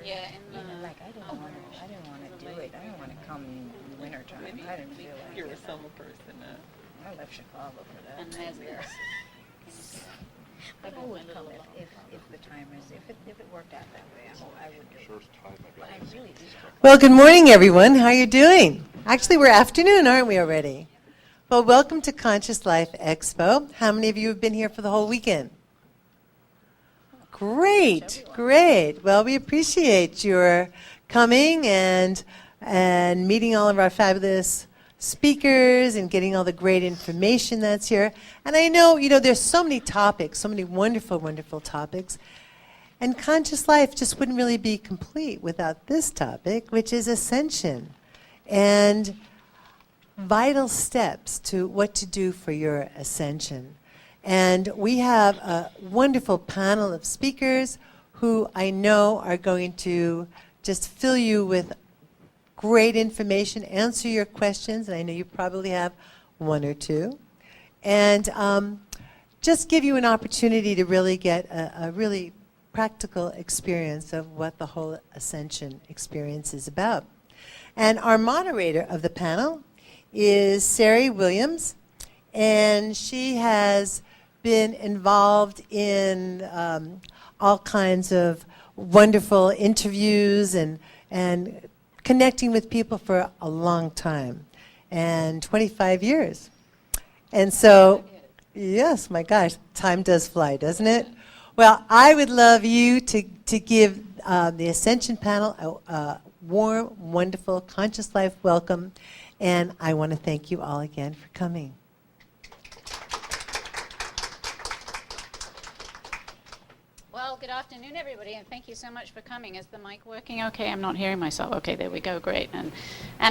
Yeah, You know, like I didn't want to do it. I didn't want to come in winter time. I didn't feel like You're it. a summer person, I left Chicago for that. and there's But I would come if the time is, if it worked out that way, I would do it. But I really do. Well, good morning, everyone. How are you doing? Actually, we're afternoon, aren't we already? Well, welcome to Conscious Life Expo. How many of you have been here for the whole weekend? Great, great. Well, we appreciate your coming and meeting all of our fabulous speakers and getting all the great information that's here. And I know, there's so many topics, so many wonderful, wonderful topics. And Conscious Life just wouldn't really be complete without this topic, which is Ascension. And vital steps to what to do for your ascension. And we have a wonderful panel of speakers who I know are going to just fill you with great information, answer your questions, and I know you probably have one or two, and just give you an opportunity to really get a really practical experience of what the whole Ascension experience is about. And our moderator of the panel is Sari Williams, and she has been involved in all kinds of wonderful interviews and connecting with people for a long time, and 25 years. And so, yes, my gosh, time does fly, doesn't it? Well, I would love you to give the Ascension panel a warm, wonderful, conscious life welcome, and I want to thank you all again for coming. Well, good afternoon, everybody, and thank you so much for coming. Is the mic working okay? I'm not hearing myself. Okay, there we go. Great. And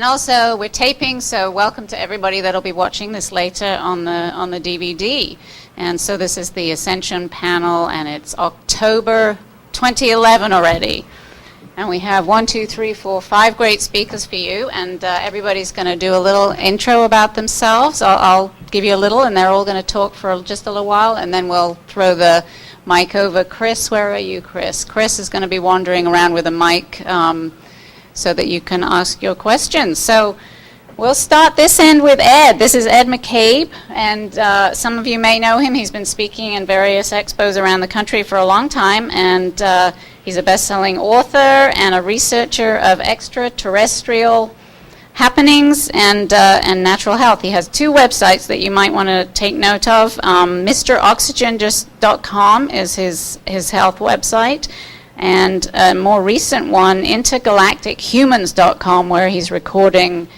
also, we're taping, so welcome to everybody that'll be watching this later on the DVD. And so this is the Ascension panel, and it's October 2011 already. And we have 5 great speakers for you, and everybody's going to do a little intro about themselves. I'll give you a little, and they're all going to talk for just a little while, and then we'll throw the mic over. Chris, where are you, Chris? Chris is going to be wandering around with a mic so that you can ask your questions. So we'll start this end with Ed. This is Ed McCabe, and some of you may know him. He's been speaking in various expos around the country for a long time, and he's a best-selling author and a researcher of extraterrestrial happenings and natural health. He has 2 websites that you might want to take note of. MrOxygen.com is his health website, and a more recent one, intergalactichumans.com, where he's recording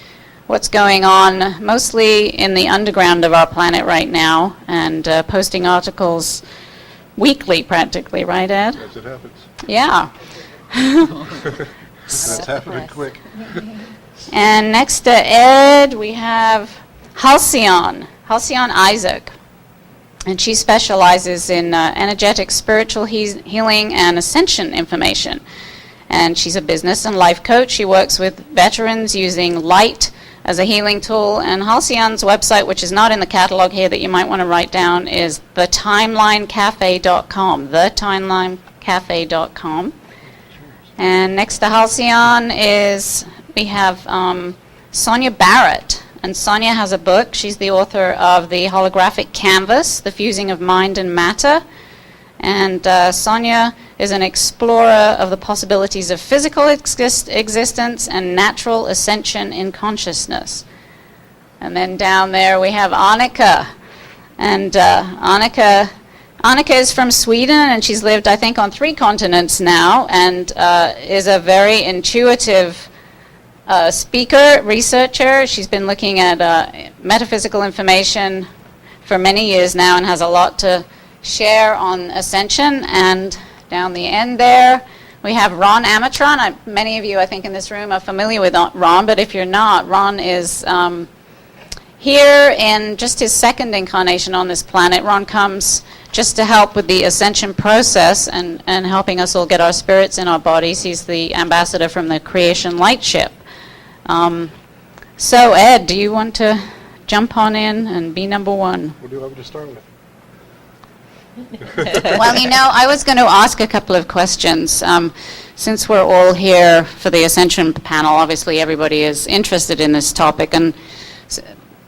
what's going on mostly in the underground of our planet right now, and posting articles weekly practically, right, Ed? As it happens. Yeah. That's happening quick. And next to Ed, we have Halcyon Isaac. And she specializes in energetic spiritual healing and ascension information. And she's a business and life coach. She works with veterans using light as a healing tool. And Halcyon's website, which is not in the catalog here that you might want to write down, is thetimelinecafe.com, thetimelinecafe.com. And next to Halcyon we have Sonia Barrett. And Sonia has a book. She's the author of The Holographic Canvas, The Fusing of Mind and Matter. And Sonia is an explorer of the possibilities of physical existence and natural ascension in consciousness. And then down there we have Annika. And Annika is from Sweden, and she's lived, I think, on 3 continents now, and is a very intuitive speaker, researcher. She's been looking at metaphysical information for many years now and has a lot to share on Ascension. And down the end there, we have Ron Amitron. Many of you, I think, in this room are familiar with Ron, but if you're not, Ron is here in just his 2nd incarnation on this planet. Ron comes just to help with the ascension process and helping us all get our spirits in our bodies. He's the ambassador from the Creation Lightship. So, Ed, do you want to jump on in and be number 1? What do you want me to start with? Well, I was going to ask a couple of questions. since we're all here for the Ascension panel, obviously everybody is interested in this topic, and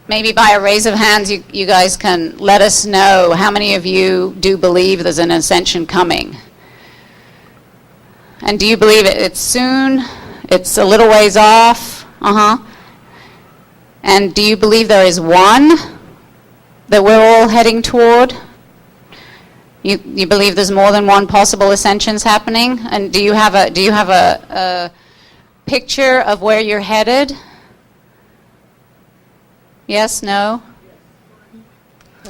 maybe by a raise of hands, you guys can let us know how many of you do believe there's an Ascension coming. And do you believe it's soon? It's a little ways off? And do you believe there is one that we're all heading toward? You believe there's more than one possible ascensions happening? And do you have a picture of where you're headed? Yes, no?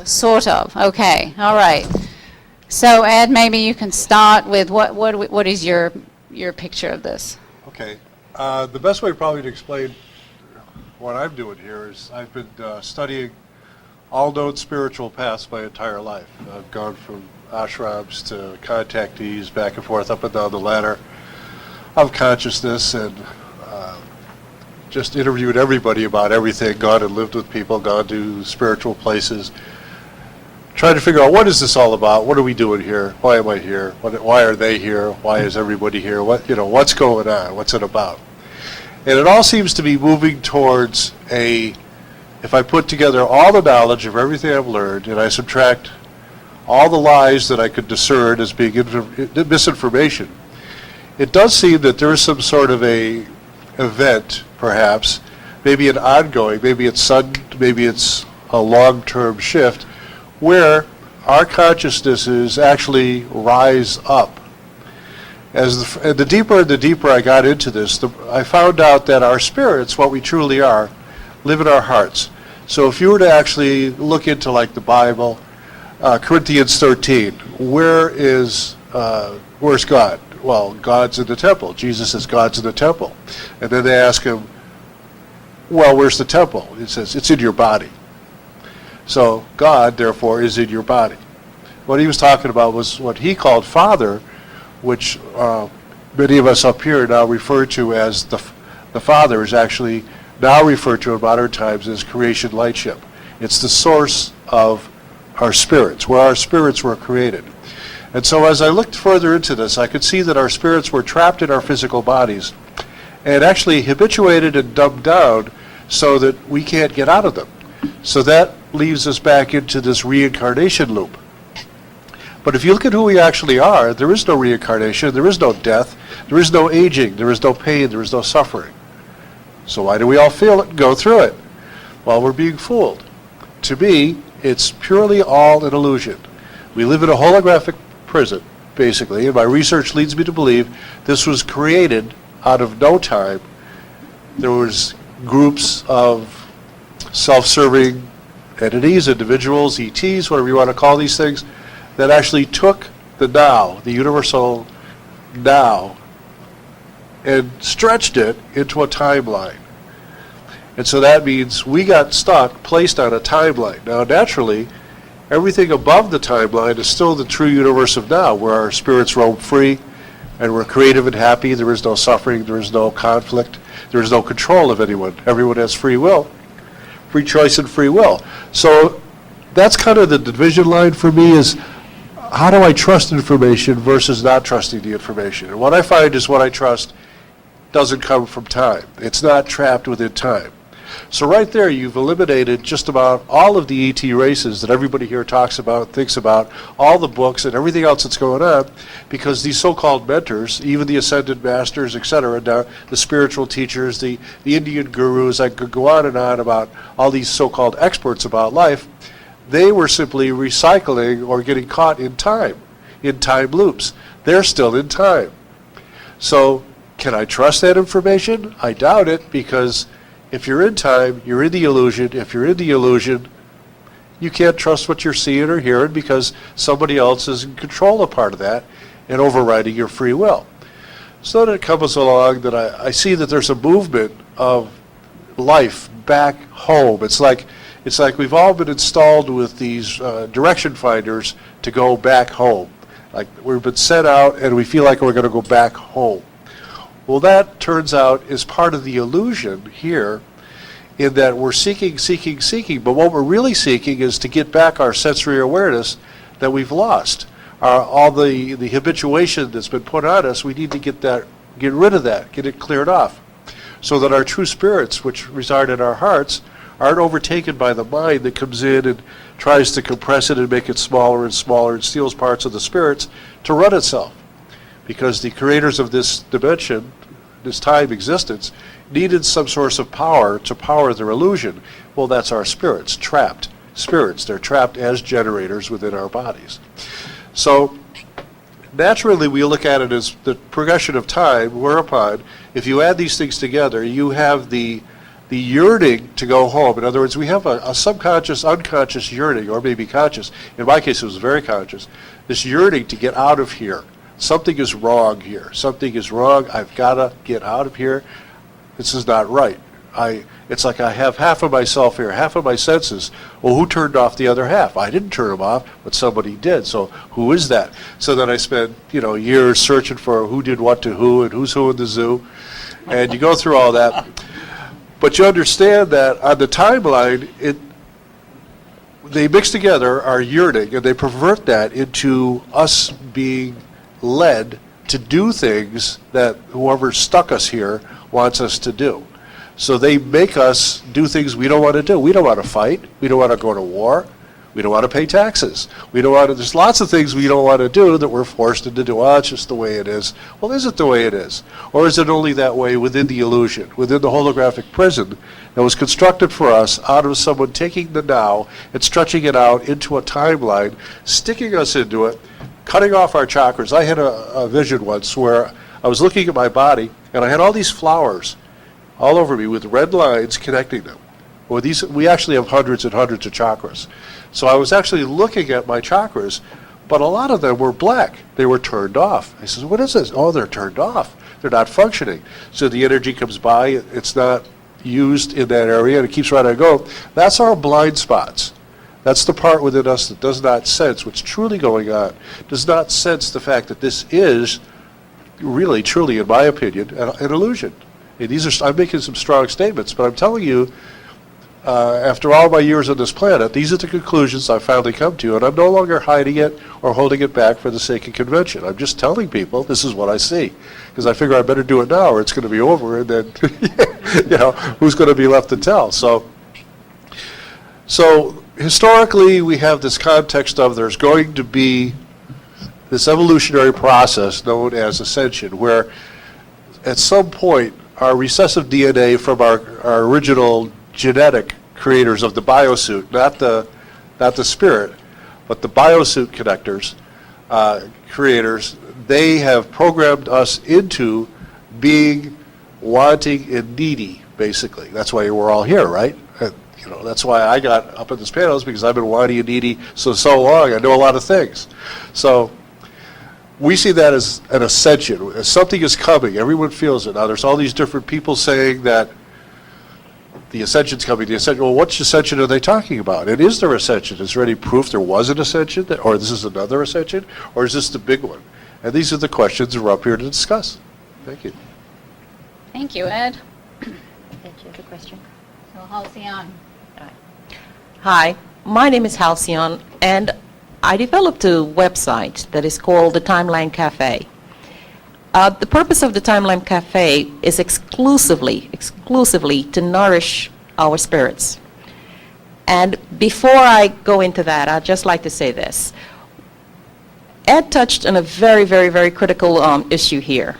Sort of. Okay. All right. So Ed, maybe you can start with what is your picture of this? Okay. The best way probably to explain what I'm doing here is I've been studying all known spiritual paths my entire life. I've gone from ashrams to contactees, back and forth, up and down the ladder of consciousness, and just interviewed everybody about everything, gone and lived with people, gone to spiritual places, trying to figure out what is this all about, what are we doing here, why am I here, why are they here, why is everybody here, what's going on, what's it about. And it all seems to be moving towards if I put together all the knowledge of everything I've learned and I subtract all the lies that I could discern as being misinformation, it does seem that there is some sort of a event, perhaps, maybe an ongoing, maybe it's sudden, maybe it's a long-term shift, where our consciousnesses actually rise up. And the deeper I got into this, I found out that our spirits, what we truly are, live in our hearts. So if you were to actually look into like the Bible, Corinthians 13, where's God? Well, God's in the temple. Jesus says God's in the temple. And then they ask him, well, where's the temple? He says, it's in your body. So God, therefore, is in your body. What he was talking about was what he called Father, which many of us up here now refer to as the Father is actually now referred to in modern times as creation lightship. It's the source of our spirits, where our spirits were created. And so as I looked further into this, I could see that our spirits were trapped in our physical bodies and actually habituated and dumbed down so that we can't get out of them. So that leaves us back into this reincarnation loop. But if you look at who we actually are, there is no reincarnation, there is no death, there is no aging, there is no pain, there is no suffering. So why do we all feel it and go through it? Well, we're being fooled. To me, it's purely all an illusion. We live in a holographic prison, basically, and my research leads me to believe this was created out of no time. There was groups of self-serving entities, individuals, ETs, whatever you want to call these things, that actually took the now, the universal now, and stretched it into a timeline. And so that means we got stuck, placed on a timeline. Now, naturally, everything above the timeline is still the true universe of now, where our spirits roam free, and we're creative and happy. There is no suffering, there is no conflict, there is no control of anyone. Everyone has free will, free choice and free will. So that's kind of the division line for me, is how do I trust information versus not trusting the information? And what I find is what I trust doesn't come from time. It's not trapped within time. So right there, you've eliminated just about all of the ET races that everybody here talks about, thinks about, all the books and everything else that's going on, because these so-called mentors, even the ascended masters, etc., the spiritual teachers, the Indian gurus, I could go on and on about all these so-called experts about life, they were simply recycling or getting caught in time loops. They're still in time. So can I trust that information? I doubt it, because if you're in time, you're in the illusion. If you're in the illusion, you can't trust what you're seeing or hearing, because somebody else is in control of part of that and overriding your free will. So then it comes along that I see that there's a movement of life back home. It's like we've all been installed with these direction finders to go back home. Like we've been sent out and we feel like we're going to go back home. Well, that turns out is part of the illusion here, in that we're seeking, but what we're really seeking is to get back our sensory awareness that we've lost. all the habituation that's been put on us, we need to get rid of that, get it cleared off, so that our true spirits, which reside in our hearts, aren't overtaken by the mind that comes in and tries to compress it and make it smaller and smaller and steals parts of the spirits to run itself. Because the creators of this dimension, this time existence, needed some source of power to power their illusion. Well, that's our spirits, trapped spirits. They're trapped as generators within our bodies. So naturally, we look at it as the progression of time, whereupon, if you add these things together, you have the yearning to go home. In other words, we have a subconscious, unconscious yearning, or maybe conscious. In my case, it was very conscious. This yearning to get out of here. Something is wrong here. Something is wrong. I've got to get out of here. This is not right. It's like I have half of myself here, half of my senses. Well, who turned off the other half? I didn't turn them off, but somebody did. So who is that? So then I spent, years searching for who did what to who and who's who in the zoo. And you go through all that. But you understand that on the timeline, they mix together our yearning, and they pervert that into us being led to do things that whoever stuck us here wants us to do. So they make us do things we don't want to do. We don't want to fight. We don't want to go to war. We don't want to pay taxes. There's lots of things we don't want to do that we're forced into do. Oh, it's just the way it is. Well, is it the way it is? Or is it only that way within the illusion, within the holographic prison that was constructed for us out of someone taking the now and stretching it out into a timeline, sticking us into it, cutting off our chakras? I had a vision once where I was looking at my body and I had all these flowers all over me with red lines connecting them. Well, we actually have hundreds and hundreds of chakras. So I was actually looking at my chakras, but a lot of them were black. They were turned off. I said, what is this? Oh, they're turned off. They're not functioning. So the energy comes by, it's not used in that area, and it keeps right on going. That's our blind spots. That's the part within us that does not sense what's truly going on, does not sense the fact that this is really, truly, in my opinion, an illusion. And I'm making some strong statements, but I'm telling you, after all my years on this planet, these are the conclusions I've finally come to, and I'm no longer hiding it or holding it back for the sake of convention. I'm just telling people this is what I see, because I figure I better do it now or it's going to be over, and then, who's going to be left to tell? So historically, we have this context of there's going to be this evolutionary process known as Ascension, where at some point, our recessive DNA from our original genetic creators of the biosuit, not the spirit, but the biosuit connectors, creators, they have programmed us into being wanting and needy, basically. That's why we're all here, right? That's why I got up in this panel, is because I've been wanting and needy so long. I know a lot of things. So we see that as an ascension. As something is coming, everyone feels it. Now, there's all these different people saying that the ascension's coming. Well, which ascension are they talking about? And is there ascension? Is there any proof there was an ascension, or this is another ascension, or is this the big one? And these are the questions we're up here to discuss. Thank you. Thank you, Ed. Thank you. Good question. So, Halcyon. Hi, my name is Halcyon, and I developed a website that is called the Timeline Cafe. The purpose of the Timeline Cafe is exclusively to nourish our spirits. And before I go into that, I'd just like to say this. Ed touched on a very, very, very critical issue here.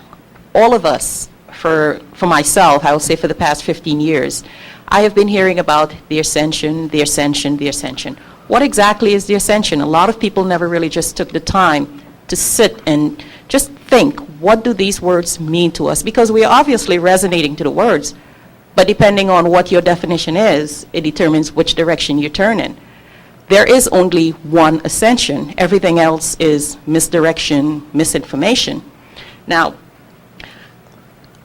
All of us, for myself, I will say for the past 15 years, I have been hearing about the ascension, the ascension, the ascension. What exactly is the ascension? A lot of people never really just took the time to sit and just think, what do these words mean to us? Because we are obviously resonating to the words, but depending on what your definition is, it determines which direction you turn in. There is only one ascension. Everything else is misdirection, misinformation. Now,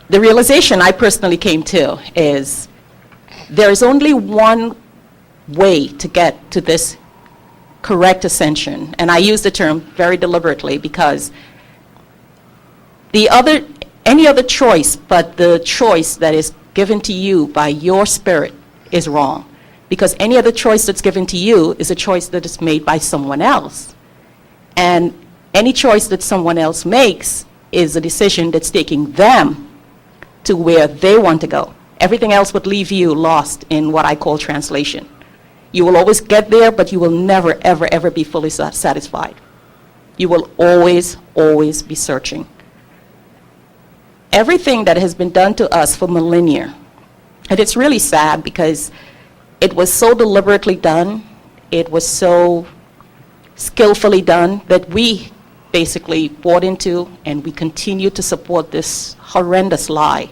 the realization I personally came to is there is only one way to get to this correct ascension, and I use the term very deliberately because any other choice but the choice that is given to you by your spirit is wrong, because any other choice that's given to you is a choice that is made by someone else. And Any choice that someone else makes is a decision that's taking them to where they want to go. Everything else would leave you lost in what I call translation. You will always get there, but you will never, ever, ever be fully satisfied. You will always, always be searching. Everything that has been done to us for millennia, and it's really sad because it was so deliberately done, it was so skillfully done that we basically bought into and we continue to support this horrendous lie.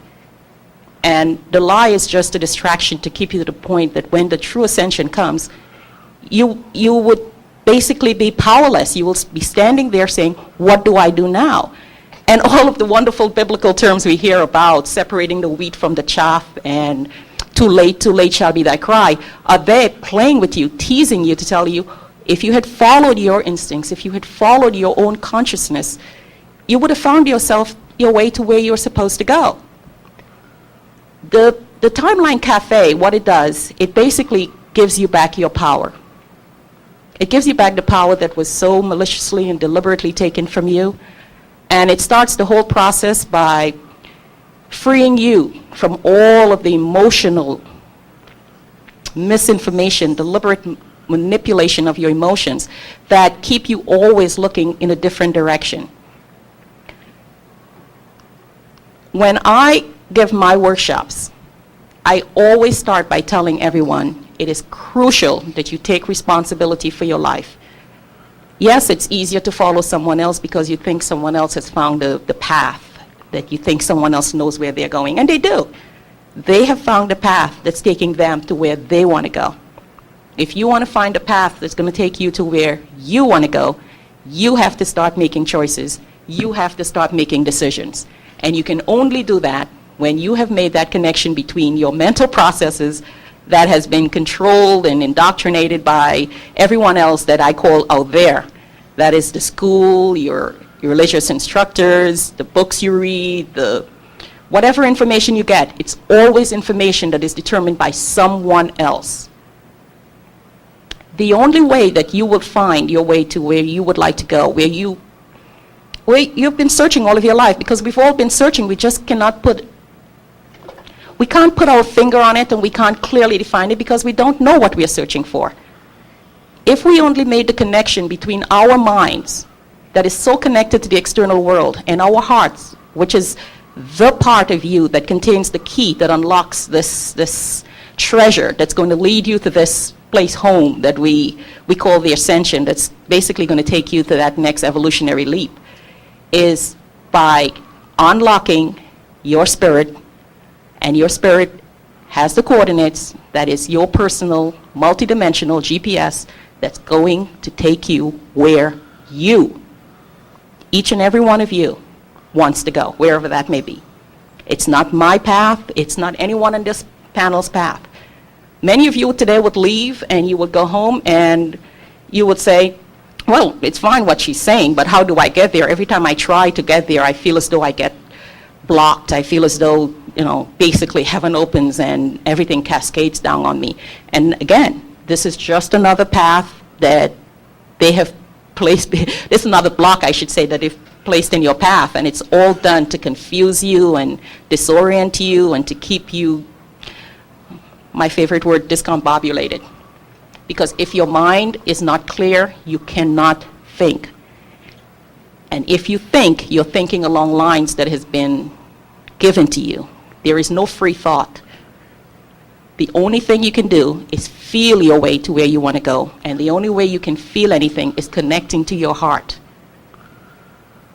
And the lie is just a distraction to keep you to the point that when the true ascension comes, you would basically be powerless. You will be standing there saying, what do I do now? And all of the wonderful biblical terms we hear about, separating the wheat from the chaff, and too late shall be thy cry, are there playing with you, teasing you to tell you, if you had followed your instincts, if you had followed your own consciousness, you would have found yourself your way to where you're supposed to go. The Timeline Cafe, what it does, it basically gives you back your power. It gives you back the power that was so maliciously and deliberately taken from you. And it starts the whole process by freeing you from all of the emotional misinformation, deliberate manipulation of your emotions that keep you always looking in a different direction. When I give my workshops, I always start by telling everyone it is crucial that you take responsibility for your life. Yes, it's easier to follow someone else because you think someone else has found the path, that you think someone else knows where they're going, and they do. They have found a path that's taking them to where they want to go. If you want to find a path that's going to take you to where you want to go, you have to start making choices. You have to start making decisions. And you can only do that when you have made that connection between your mental processes that has been controlled and indoctrinated by everyone else that I call out there. That is the school, your religious instructors, the books you read, whatever information you get. It's always information that is determined by someone else. The only way that you will find your way to where you would like to go, where you've been searching all of your life, because we've all been searching, we just we can't put our finger on it, and we can't clearly define it because we don't know what we're searching for. If we only made the connection between our minds that is so connected to the external world and our hearts, which is the part of you that contains the key that unlocks this treasure that's going to lead you to this place home that we call the Ascension, that's basically going to take you to that next evolutionary leap, is by unlocking your spirit. And your spirit has the coordinates, that is your personal multidimensional GPS that's going to take you where you, each and every one of you, wants to go, wherever that may be. It's not my path. It's not anyone on this panel's path. Many of you today would leave and you would go home and you would say, well, it's fine what she's saying, but how do I get there? Every time I try to get there, I feel as though I get blocked. I feel as though, basically heaven opens and everything cascades down on me. And again, this is just another path that they have placed, this is another block, I should say, that they've placed in your path, and it's all done to confuse you and disorient you and to keep you, my favorite word, discombobulated. Because if your mind is not clear, you cannot think. And if you think, you're thinking along lines that has been given to you. There is no free thought. The only thing you can do is feel your way to where you want to go. And the only way you can feel anything is connecting to your heart.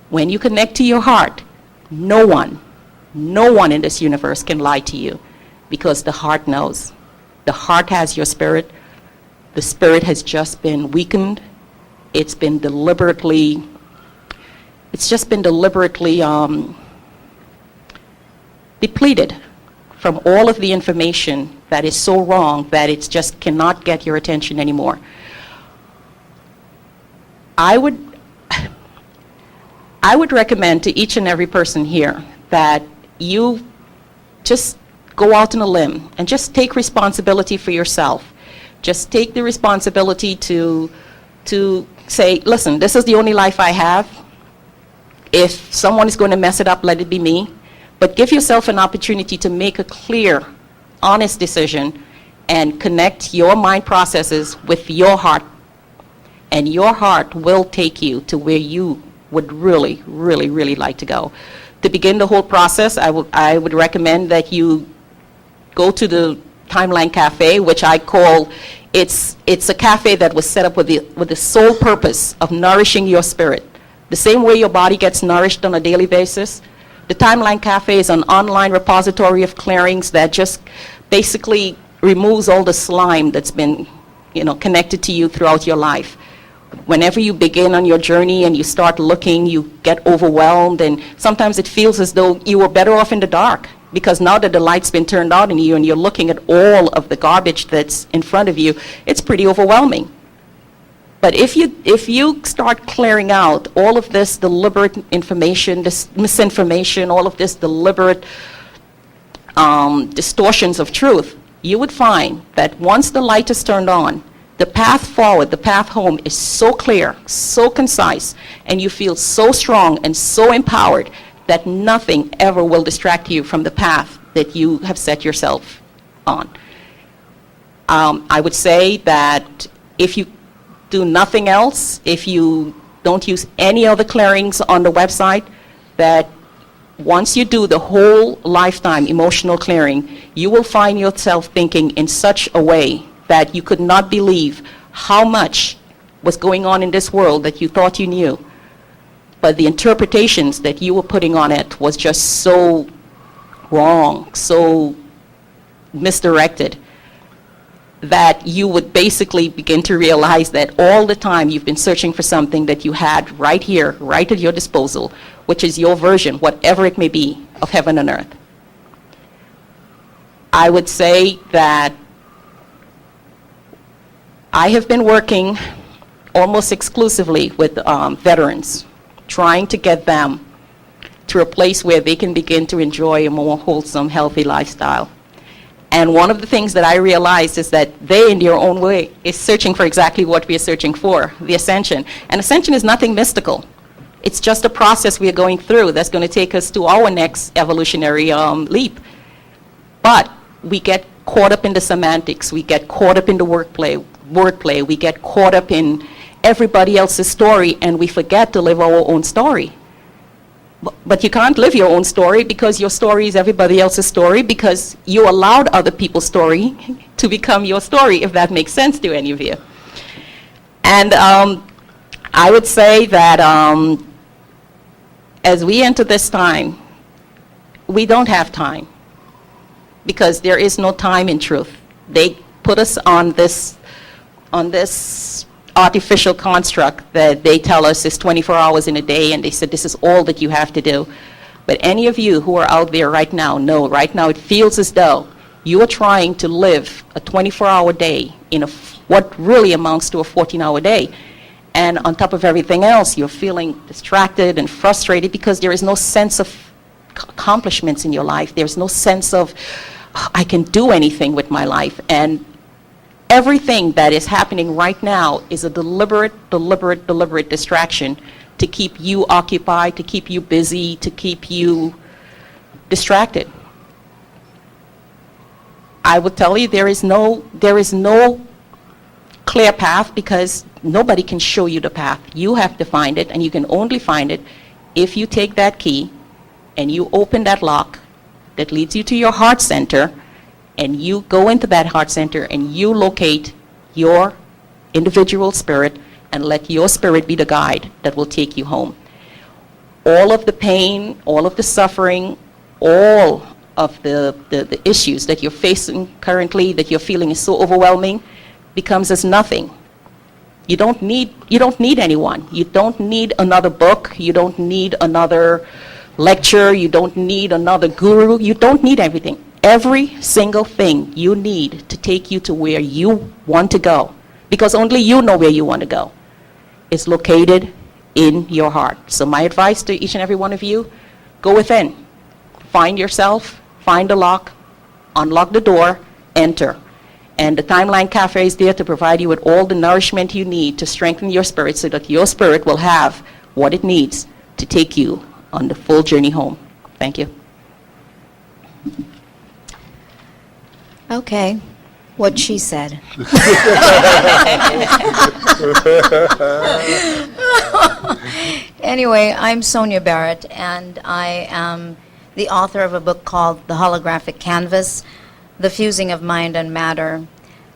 When you connect to your heart, no one in this universe can lie to you, because the heart knows. The heart has your spirit. The spirit has just been weakened. It's just been deliberately depleted from all of the information that is so wrong that it just cannot get your attention anymore. I would recommend to each and every person here that you just go out on a limb and just take responsibility for yourself. Just take the responsibility to say, listen, this is the only life I have. If someone is going to mess it up, let it be me. But give yourself an opportunity to make a clear, honest decision and connect your mind processes with your heart. And your heart will take you to where you would really, really, really like to go. To begin the whole process, I would recommend that you go to the Timeline Cafe, which I call, it's a cafe that was set up with the sole purpose of nourishing your spirit. The same way your body gets nourished on a daily basis, the Timeline Cafe is an online repository of clearings that just basically removes all the slime that's been, connected to you throughout your life. Whenever you begin on your journey and you start looking, you get overwhelmed, and sometimes it feels as though you were better off in the dark, because now that the light's been turned on in you and you're looking at all of the garbage that's in front of you, it's pretty overwhelming. But if you start clearing out all of this deliberate information, this misinformation, all of this deliberate distortions of truth, you would find that once the light is turned on, the path forward, the path home is so clear, so concise, and you feel so strong and so empowered that nothing ever will distract you from the path that you have set yourself on. I would say that if you do nothing else, if you don't use any other clearings on the website, that once you do the whole lifetime emotional clearing, you will find yourself thinking in such a way that you could not believe how much was going on in this world that you thought you knew. But the interpretations that you were putting on it was just so wrong, so misdirected, that you would basically begin to realize that all the time you've been searching for something that you had right here, right at your disposal, which is your version, whatever it may be, of heaven and earth. I would say that I have been working almost exclusively with veterans, trying to get them to a place where they can begin to enjoy a more wholesome, healthy lifestyle. And one of the things that I realized is that they, in their own way, is searching for exactly what we are searching for, the Ascension. And Ascension is nothing mystical. It's just a process we are going through that's going to take us to our next evolutionary leap. But we get caught up in the semantics. We get caught up in the wordplay. We get caught up in everybody else's story, and we forget to live our own story. But you can't live your own story, because your story is everybody else's story, because you allowed other people's story to become your story, if that makes sense to any of you. And I would say that as we enter this time, we don't have time, because there is no time in truth. They put us on this artificial construct that they tell us is 24 hours in a day, and they said this is all that you have to do. But any of you who are out there right now know right now it feels as though you are trying to live a 24-hour day in what really amounts to a 14-hour day. And on top of everything else, you're feeling distracted and frustrated because there is no sense of accomplishments in your life. There's no sense of, I can do anything with my life. And everything that is happening right now is a deliberate distraction to keep you occupied, to keep you busy, to keep you distracted. I would tell you there is no clear path, because nobody can show you the path. You have to find it, and you can only find it if you take that key and you open that lock that leads you to your heart center, and you go into that heart center and you locate your individual spirit and let your spirit be the guide that will take you home. All of the pain, all of the suffering, all of the issues that you're facing currently, that you're feeling is so overwhelming, becomes as nothing. You don't need anyone. You don't need another book. You don't need another lecture. You don't need another guru. You don't need everything. Every single thing you need to take you to where you want to go, because only you know where you want to go, is located in your heart. So my advice to each and every one of you, go within. Find yourself, find the lock, unlock the door, enter. And the Timeline Cafe is there to provide you with all the nourishment you need to strengthen your spirit so that your spirit will have what it needs to take you on the full journey home. Thank you. Okay, what she said. Anyway, I'm Sonia Barrett, and I am the author of a book called The Holographic Canvas, The Fusing of Mind and Matter.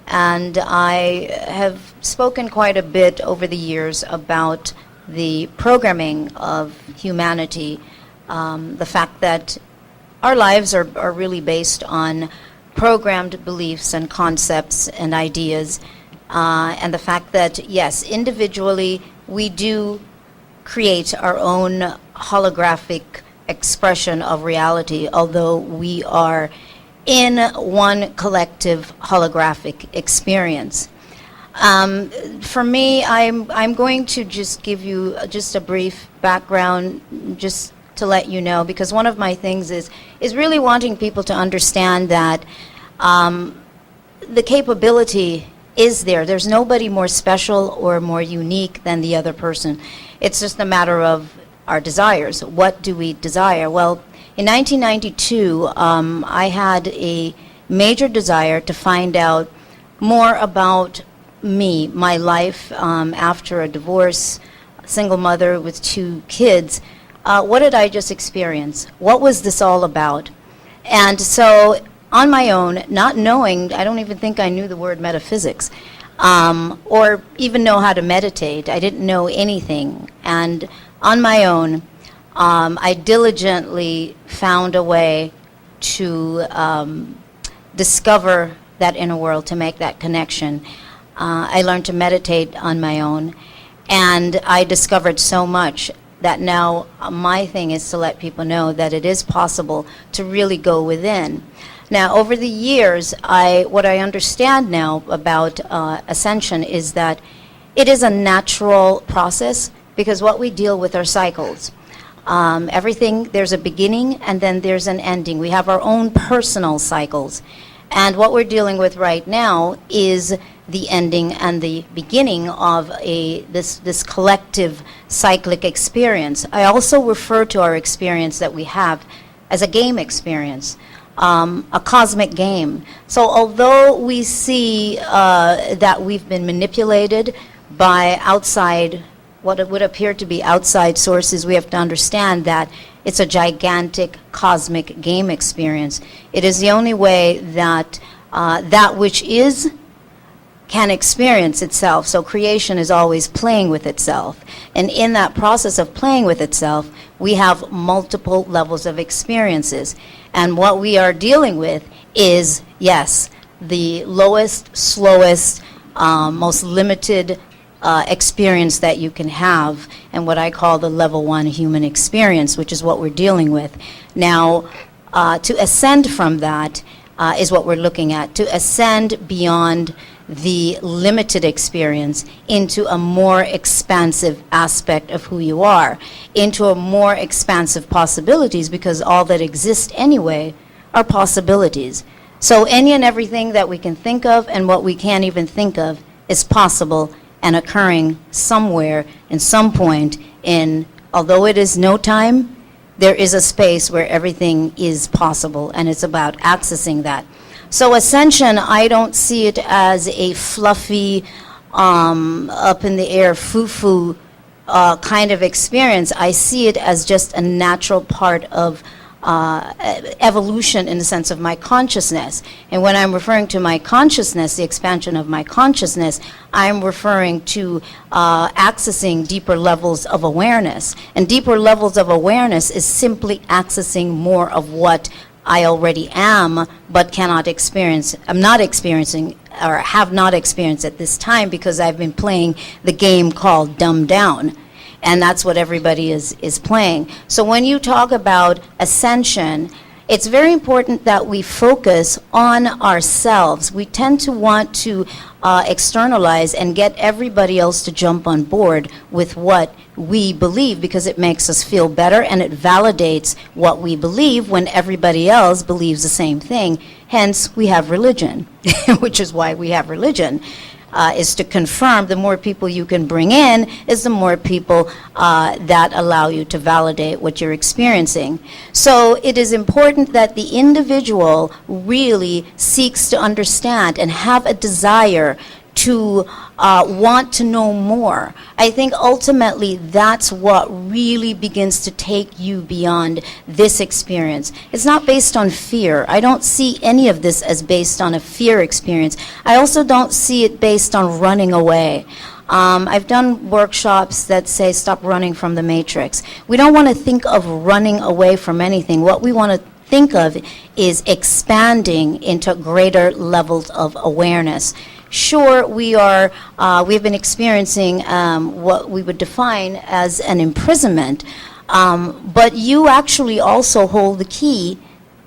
And I have spoken quite a bit over the years about the programming of humanity, the fact that our lives are really based on programmed beliefs and concepts and ideas, and the fact that, yes, individually we do create our own holographic expression of reality, although we are in one collective holographic experience. For me, I'm going to just give you just a brief background, just to let you know, because one of my things is really wanting people to understand that the capability is there. There's nobody more special or more unique than the other person. It's just a matter of our desires. What do we desire? Well, in 1992, I had a major desire to find out more about me, my life after a divorce, single mother with 2 kids. What did I just experience? What was this all about? And so on my own, not knowing, I don't even think I knew the word metaphysics, or even know how to meditate. I didn't know anything. And on my own, I diligently found a way to discover that inner world, to make that connection. I learned to meditate on my own, and I discovered so much that now my thing is to let people know that it is possible to really go within. Now, over the years, what I understand now about Ascension is that it is a natural process, because what we deal with are cycles. Everything, there's a beginning and then there's an ending. We have our own personal cycles. And what we're dealing with right now is the ending and the beginning of this collective cyclic experience. I also refer to our experience that we have as a game experience, a cosmic game. So although we see that we've been manipulated by outside, what would appear to be outside sources, we have to understand that it's a gigantic cosmic game experience. It is the only way that that which is can experience itself. So creation is always playing with itself. And in that process of playing with itself, we have multiple levels of experiences. And what we are dealing with is, yes, the lowest, slowest, most limited experience that you can have, and what I call the level 1 human experience, which is what we're dealing with. Now, to ascend from that is what we're looking at, to ascend beyond the limited experience into a more expansive aspect of who you are, into a more expansive possibilities, because all that exists anyway are possibilities. So any and everything that we can think of and what we can't even think of is possible and occurring somewhere in some point in, although it is no time, there is a space where everything is possible, and it's about accessing that. So Ascension, I don't see it as a fluffy, up in the air, foo-foo kind of experience. I see it as just a natural part of evolution in the sense of my consciousness. And when I'm referring to my consciousness, the expansion of my consciousness, I'm referring to accessing deeper levels of awareness. And deeper levels of awareness is simply accessing more of what I already am, but cannot experience. I'm not experiencing, or have not experienced at this time, because I've been playing the game called Dumb Down. And that's what everybody is playing. So when you talk about ascension, it's very important that we focus on ourselves. We tend to want to externalize and get everybody else to jump on board with what we believe, because it makes us feel better and it validates what we believe when everybody else believes the same thing. Hence, we have religion, which is why we have religion. Is to confirm. The more people you can bring in is the more people that allow you to validate what you're experiencing. So it is important that the individual really seeks to understand and have a desire to want to know more. I think ultimately that's what really begins to take you beyond this experience. It's not based on fear. I don't see any of this as based on a fear experience. I also don't see it based on running away. I've done workshops that say stop running from the matrix. We don't want to think of running away from anything. What we want to think of is expanding into greater levels of awareness. Sure, we've been experiencing what we would define as an imprisonment, but you actually also hold the key,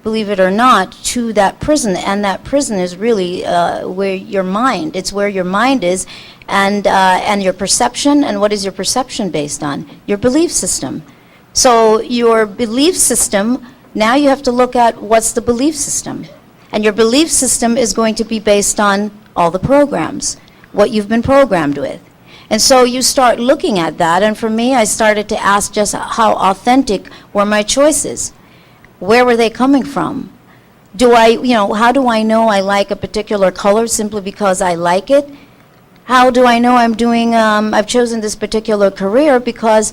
believe it or not, to that prison, and that prison is really where your mind, it's where your mind is, and your perception. And what is your perception based on? Your belief system. So your belief system, now you have to look at what's the belief system. And your belief system is going to be based on all the programs, what you've been programmed with. And so you start looking at that, and for me, I started to ask just how authentic were my choices? Where were they coming from? How do I know I like a particular color simply because I like it? How do I know I've chosen this particular career because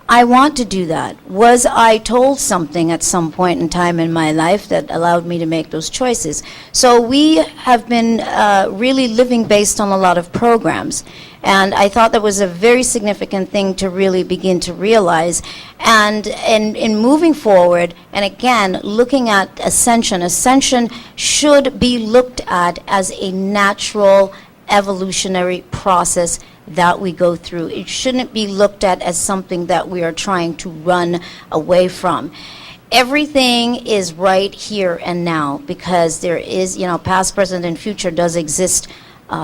I want to do that? Was I told something at some point in time in my life that allowed me to make those choices? So we have been really living based on a lot of programs. And I thought that was a very significant thing to really begin to realize. And in moving forward, and again, looking at Ascension should be looked at as a natural evolutionary process that we go through. It shouldn't be looked at as something that we are trying to run away from. Everything is right here and now, because there is, past, present, and future does exist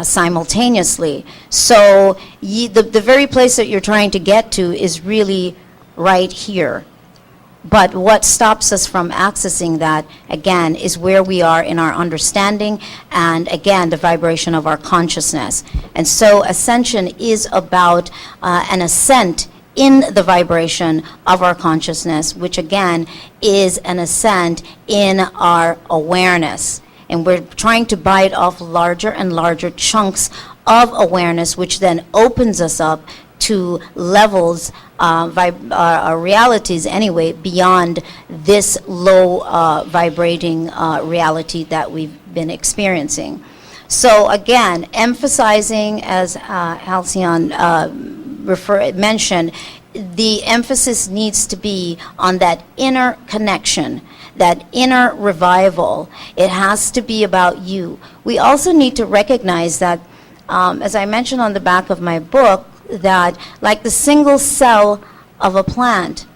simultaneously. So the very place that you're trying to get to is really right here. But what stops us from accessing that, again, is where we are in our understanding and, again, the vibration of our consciousness. And so Ascension is about an ascent in the vibration of our consciousness, which, again, is an ascent in our awareness. And we're trying to bite off larger and larger chunks of awareness, which then opens us up to levels, realities anyway, beyond this low vibrating reality that we've been experiencing. So again, emphasizing, as Halcyon mentioned, the emphasis needs to be on that inner connection, that inner revival. It has to be about you. We also need to recognize that, as I mentioned on the back of my book, that like the single cell of a plant,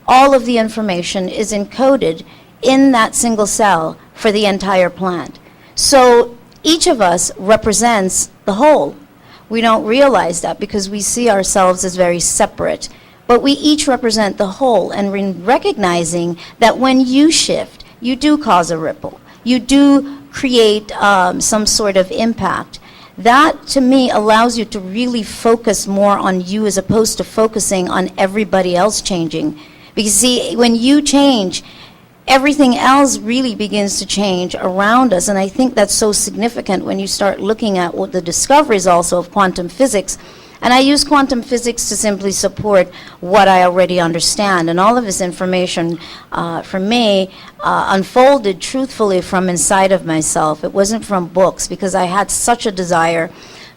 all of the information is encoded in that single cell for the entire plant. So each of us represents the whole. We don't realize that because we see ourselves as very separate, but we each represent the whole. And recognizing that when you shift, you do cause a ripple. You do create some sort of impact. That, to me, allows you to really focus more on you as opposed to focusing on everybody else changing. Because, see, when you change, everything else really begins to change around us. And I think that's so significant when you start looking at what the discoveries also of quantum physics. And I use quantum physics to simply support what I already understand. And all of this information, for me, unfolded truthfully from inside of myself. It wasn't from books, because I had such a desire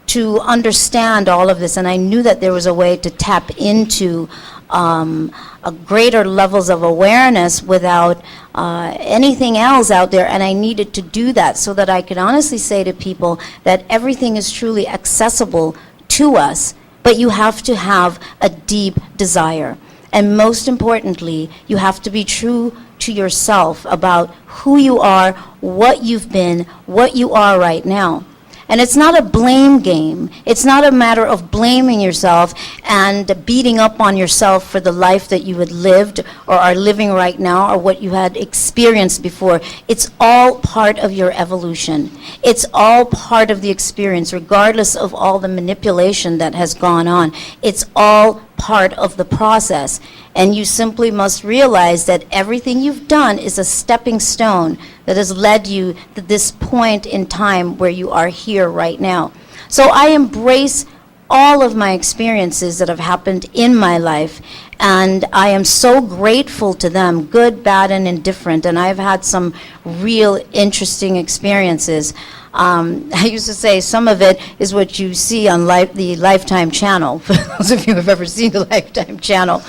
to understand all of this. And I knew that there was a way to tap into a greater levels of awareness without anything else out there. And I needed to do that so that I could honestly say to people that everything is truly accessible to us, but you have to have a deep desire. And most importantly, you have to be true to yourself about who you are, what you've been, what you are right now. And it's not a blame game. It's not a matter of blaming yourself and beating up on yourself for the life that you had lived or are living right now or what you had experienced before. It's all part of your evolution. It's all part of the experience, regardless of all the manipulation that has gone on. It's all part of the process. And you simply must realize that everything you've done is a stepping stone that has led you to this point in time where you are here right now. So I embrace all of my experiences that have happened in my life, and I am so grateful to them, good, bad, and indifferent, and I've had some real interesting experiences. I used to say some of it is what you see on the Lifetime channel, for those of you who have ever seen the Lifetime channel.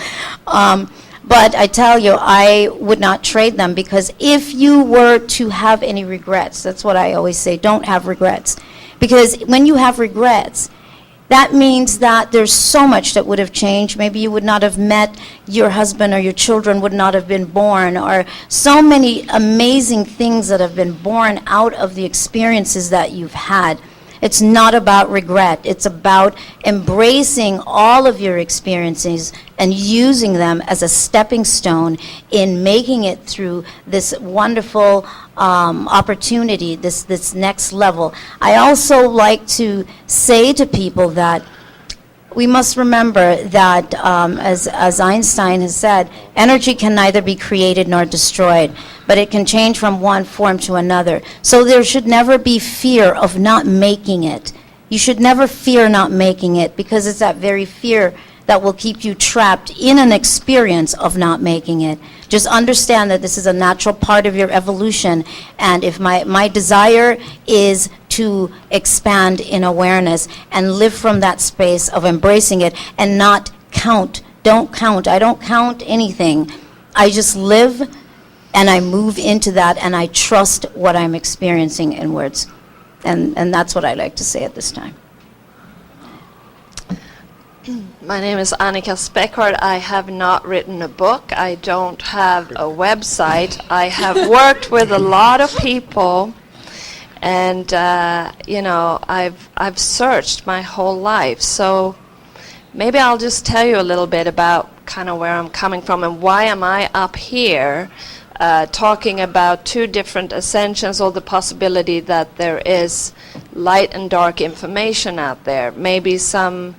But I tell you, I would not trade them, because if you were to have any regrets, that's what I always say, don't have regrets. Because when you have regrets, that means that there's so much that would have changed. Maybe you would not have met your husband, or your children would not have been born, or so many amazing things that have been born out of the experiences that you've had. It's not about regret. It's about embracing all of your experiences and using them as a stepping stone in making it through this wonderful opportunity, this next level. I also like to say to people that we must remember that, as Einstein has said, energy can neither be created nor destroyed, but it can change from one form to another. So there should never be fear of not making it. You should never fear not making it, because it's that very fear that will keep you trapped in an experience of not making it. Just understand that this is a natural part of your evolution, and if my desire is to expand in awareness and live from that space of embracing it and not count. Don't count. I don't count anything. I just live and I move into that, and I trust what I'm experiencing inwards. And that's what I like to say at this time. My name is Annika Speckhardt. I have not written a book. I don't have a website. I have worked with a lot of people, and I've searched my whole life. So maybe I'll just tell you a little bit about kind of where I'm coming from and why am I up here talking about two different ascensions, or the possibility that there is light and dark information out there. Maybe some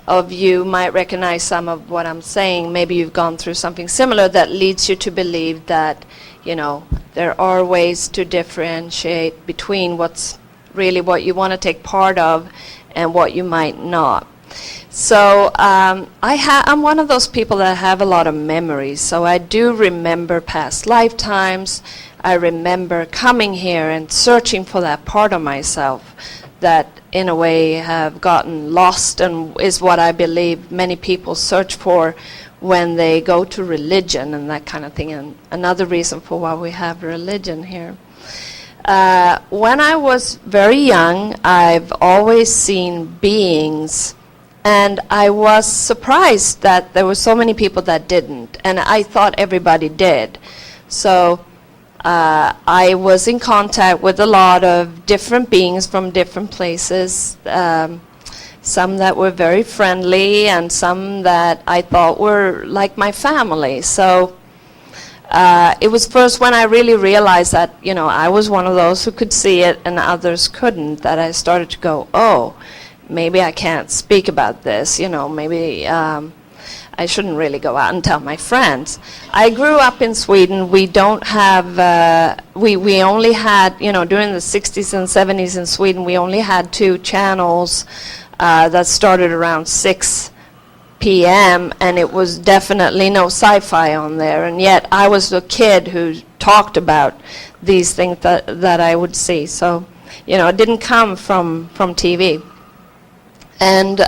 of you might recognize some of what I'm saying. Maybe you've gone through something similar that leads you to believe that, there are ways to differentiate between what's really what you want to take part of and what you might not. So I'm one of those people that have a lot of memories. So I do remember past lifetimes. I remember coming here and searching for that part of myself that in a way have gotten lost, and is what I believe many people search for when they go to religion and that kind of thing. And another reason for why we have religion here. When I was very young, I've always seen beings, and I was surprised that there were so many people that didn't, and I thought everybody did. So I was in contact with a lot of different beings from different places, some that were very friendly and some that I thought were like my family. So it was first when I really realized that, I was one of those who could see it and others couldn't, that I started to go, oh, maybe I can't speak about this, maybe I shouldn't really go out and tell my friends. I grew up in Sweden. We don't have, we only had, during the 60s and 70s in Sweden, we only had 2 channels that started around 6 p.m. and it was definitely no sci-fi on there. And yet I was a kid who talked about these things that I would see. So, it didn't come from TV. And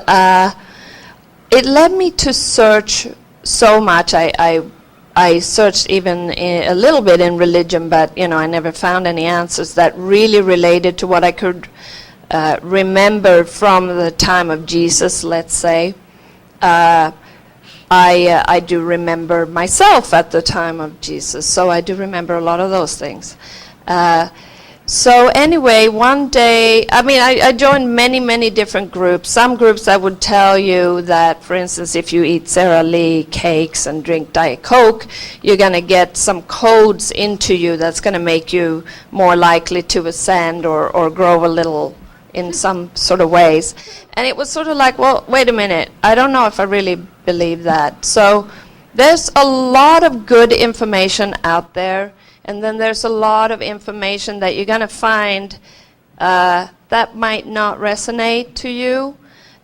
it led me to search so much. I searched even a little bit in religion, but I never found any answers that really related to what I could remember from the time of Jesus, let's say. I do remember myself at the time of Jesus, so I do remember a lot of those things. So anyway, one day, I joined many different groups. Some groups I would tell you that, for instance, if you eat Sara Lee cakes and drink Diet Coke, you're going to get some codes into you that's going to make you more likely to ascend or grow a little in some sort of ways. And it was sort of like, well, wait a minute, I don't know if I really believe that. So there's a lot of good information out there. And then there's a lot of information that you're going to find that might not resonate to you.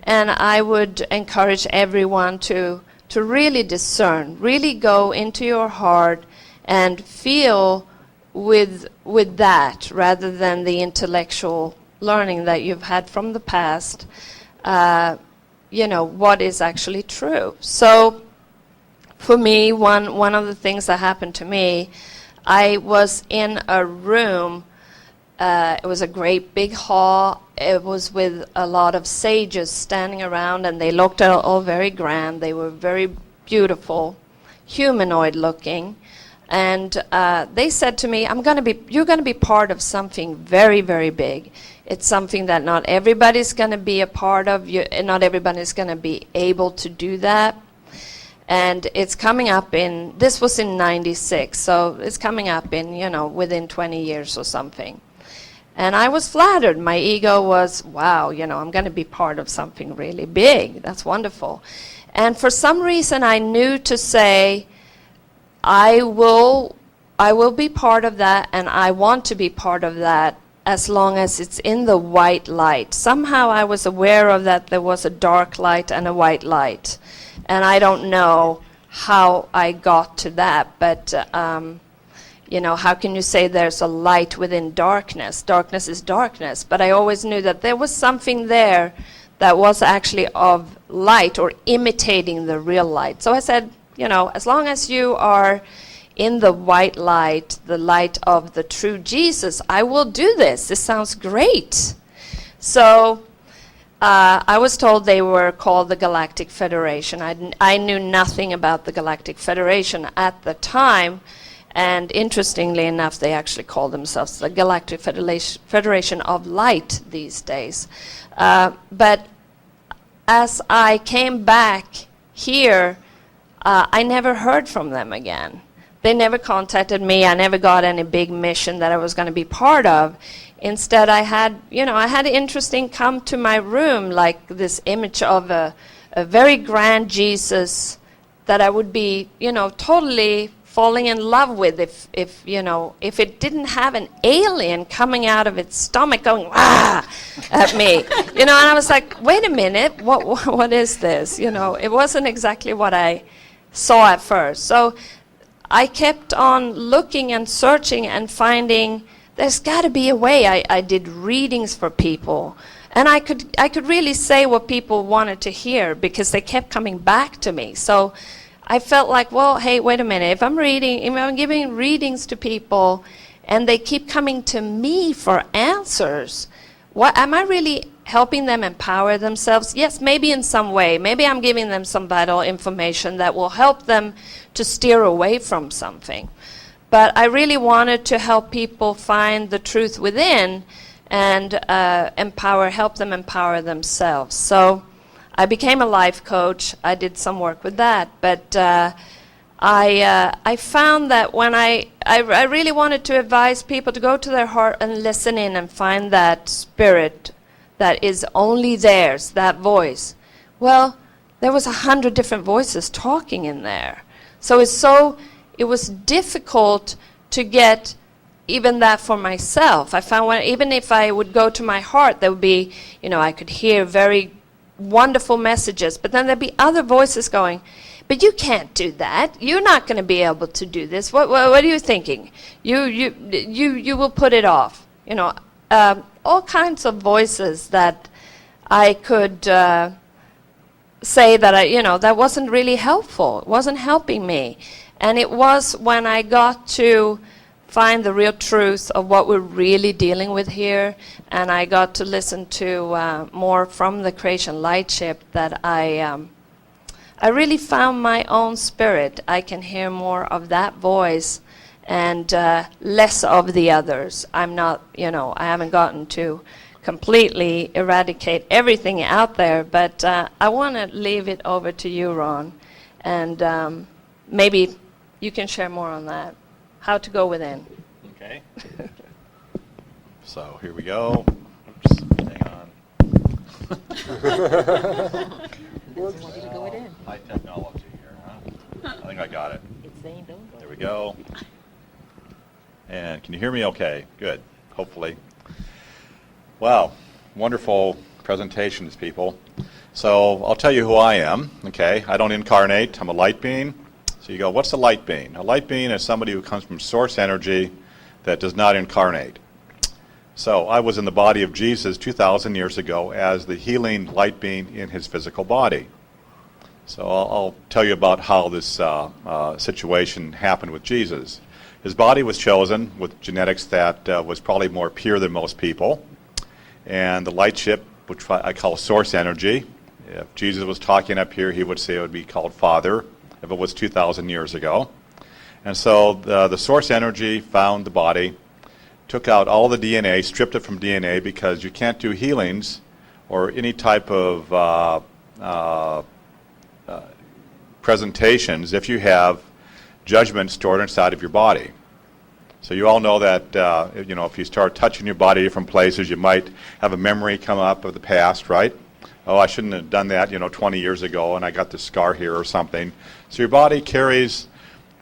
And I would encourage everyone to really discern, really go into your heart and feel with that rather than the intellectual learning that you've had from the past, what is actually true. So for me, one of the things that happened to me, I was in a room, it was a great big hall, it was with a lot of sages standing around, and they looked all very grand, they were very beautiful, humanoid looking, and they said to me, you're going to be part of something very, very big. It's something that not everybody's going to be a part of, not everybody's going to be able to do that. And it's coming up this was in 96, so it's coming up in, within 20 years or something. And I was flattered. My ego was, wow, I'm going to be part of something really big. That's wonderful. And for some reason, I knew to say, I will be part of that, and I want to be part of that as long as it's in the white light. Somehow I was aware of that there was a dark light and a white light. And I don't know how I got to that, but, how can you say there's a light within darkness? Darkness is darkness. But I always knew that there was something there that was actually of light or imitating the real light. So I said, as long as you are in the white light, the light of the true Jesus, I will do this. This sounds great. So I was told they were called the Galactic Federation. I knew nothing about the Galactic Federation at the time, and interestingly enough, they actually call themselves the Galactic Federation of Light these days. But as I came back here, I never heard from them again. They never contacted me. I never got any big mission that I was going to be part of. Instead, I had interesting come to my room, like this image of a very grand Jesus that I would be, totally falling in love with if it didn't have an alien coming out of its stomach going, ah, at me. And I was like, wait a minute, what is this? It wasn't exactly what I saw at first. So I kept on looking and searching and finding there's got to be a way. I did readings for people, and I could really say what people wanted to hear because they kept coming back to me. So I felt like, well, hey, wait a minute. If I'm giving readings to people, and they keep coming to me for answers, what am I really helping them empower themselves? Yes, maybe in some way. Maybe I'm giving them some vital information that will help them to steer away from something. But I really wanted to help people find the truth within and help them empower themselves. So I became a life coach. I did some work with that. But I found that when I really wanted to advise people to go to their heart and listen in and find that spirit that is only theirs, that voice. Well, there was 100 different voices talking in there. So it was difficult to get even that for myself. I found even if I would go to my heart, there would be, I could hear very wonderful messages, but then there'd be other voices going, but you can't do that. You're not going to be able to do this. What are you thinking? You will put it off. All kinds of voices that I could say that that wasn't really helpful. It wasn't helping me. And it was when I got to find the real truth of what we're really dealing with here, and I got to listen to more from the Creation Lightship that I I really found my own spirit. I can hear more of that voice and less of the others. I'm not, I haven't gotten to completely eradicate everything out there, but I want to leave it over to you, Ron, and maybe you can share more on that, how to go within. Okay. So here we go. Oops, hang on. High technology here, huh? I think I got it. There we go. And can you hear me okay? Good, hopefully. Wow, wonderful presentations, people. So I'll tell you who I am, okay? I don't incarnate, I'm a light being. So you go, what's a light being? A light being is somebody who comes from source energy that does not incarnate. So I was in the body of Jesus 2,000 years ago as the healing light being in his physical body. So I'll tell you about how this situation happened with Jesus. His body was chosen with genetics that was probably more pure than most people. And the light ship, which I call source energy, if Jesus was talking up here, he would say it would be called Father, if it was 2,000 years ago. And so the source energy found the body, took out all the DNA, stripped it from DNA, because you can't do healings or any type of presentations if you have judgment stored inside of your body. So you all know that, if you start touching your body different places, you might have a memory come up of the past, right? Oh, I shouldn't have done that, 20 years ago, and I got this scar here or something. So your body carries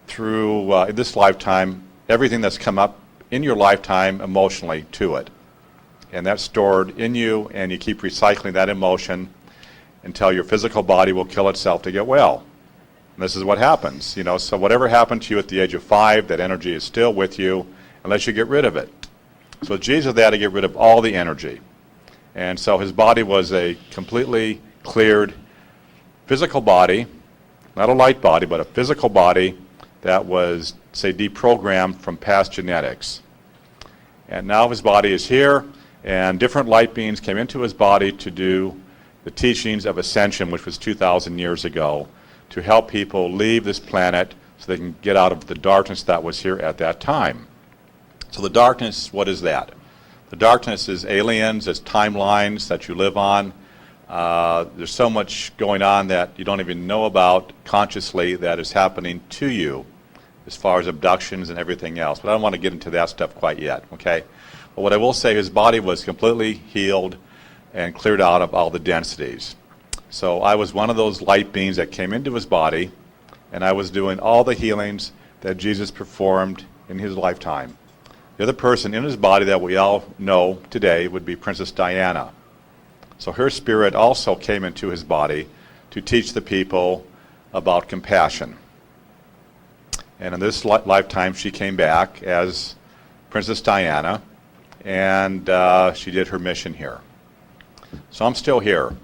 through, in this lifetime, everything that's come up in your lifetime emotionally to it. And that's stored in you, and you keep recycling that emotion until your physical body will kill itself to get well. And this is what happens, so whatever happened to you at the age of 5, that energy is still with you unless you get rid of it. So Jesus had to get rid of all the energy. And so his body was a completely cleared physical body, not a light body, but a physical body that was, say, deprogrammed from past genetics. And now his body is here, and different light beings came into his body to do the teachings of Ascension, which was 2,000 years ago, to help people leave this planet so they can get out of the darkness that was here at that time. So the darkness, what is that? The darkness is aliens, it's timelines that you live on. There's so much going on that you don't even know about consciously that is happening to you as far as abductions and everything else. But I don't want to get into that stuff quite yet, okay? But what I will say, his body was completely healed and cleared out of all the densities. So I was one of those light beings that came into his body, and I was doing all the healings that Jesus performed in his lifetime. The other person in his body that we all know today would be Princess Diana. So her spirit also came into his body to teach the people about compassion. And in this lifetime, she came back as Princess Diana, and she did her mission here. So I'm still here.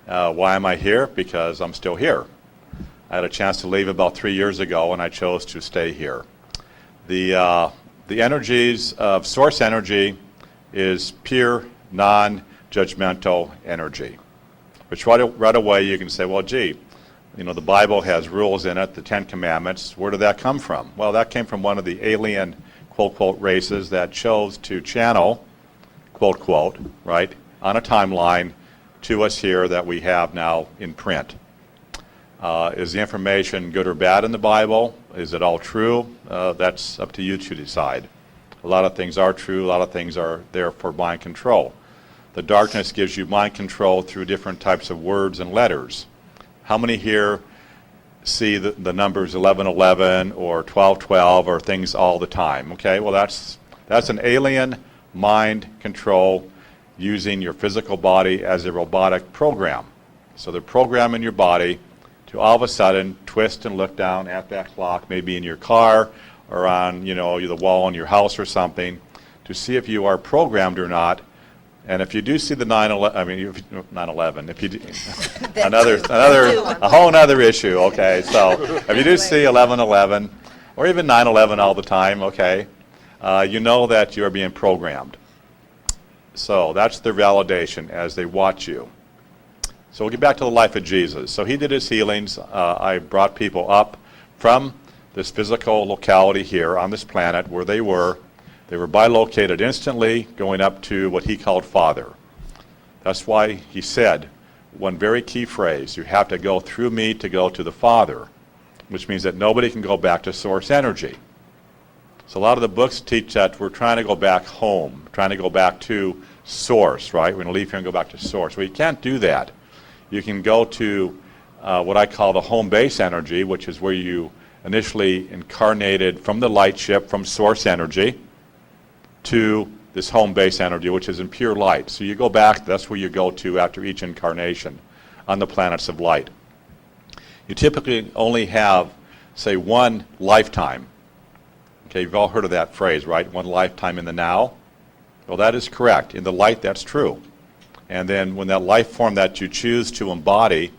Why am I here? Because I'm still here. I had a chance to leave about 3 years ago, and I chose to stay here. The energies of source energy is pure, non-judgmental energy, which right away you can say, well, gee, the Bible has rules in it, the 10 Commandments. Where did that come from? Well, that came from one of the alien, quote, quote, races that chose to channel, quote, quote, right, on a timeline to us here that we have now in print. Is the information good or bad in the Bible? Is it all true? That's up to you to decide. A lot of things are true, a lot of things are there for mind control. The darkness gives you mind control through different types of words and letters. How many here see the numbers 1111 or 1212 or things all the time? Okay, well that's an alien mind control using your physical body as a robotic program. So they're programming your body to all of a sudden twist and look down at that clock, maybe in your car or on the wall in your house or something, to see if you are programmed or not. And if you do see the 9/11, if you do, a whole other issue. Okay, so if you do see 11/11 or even 9/11 all the time, okay, you know that you are being programmed. So that's the validation as they watch you. So we'll get back to the life of Jesus. So he did his healings. I brought people up from this physical locality here on this planet where they were. They were bilocated instantly, going up to what he called Father. That's why he said one very key phrase, you have to go through me to go to the Father, which means that nobody can go back to source energy. So a lot of the books teach that we're trying to go back home, trying to go back to source, right? We're going to leave here and go back to source. Well, you can't do that. You can go to what I call the home base energy, which is where you initially incarnated from the light ship, from source energy, to this home base energy, which is in pure light. So you go back, that's where you go to after each incarnation on the planets of light. You typically only have, say, one lifetime. Okay, you've all heard of that phrase, right? One lifetime in the now. Well, that is correct. In the light, that's true. And then when that life form that you choose to embody,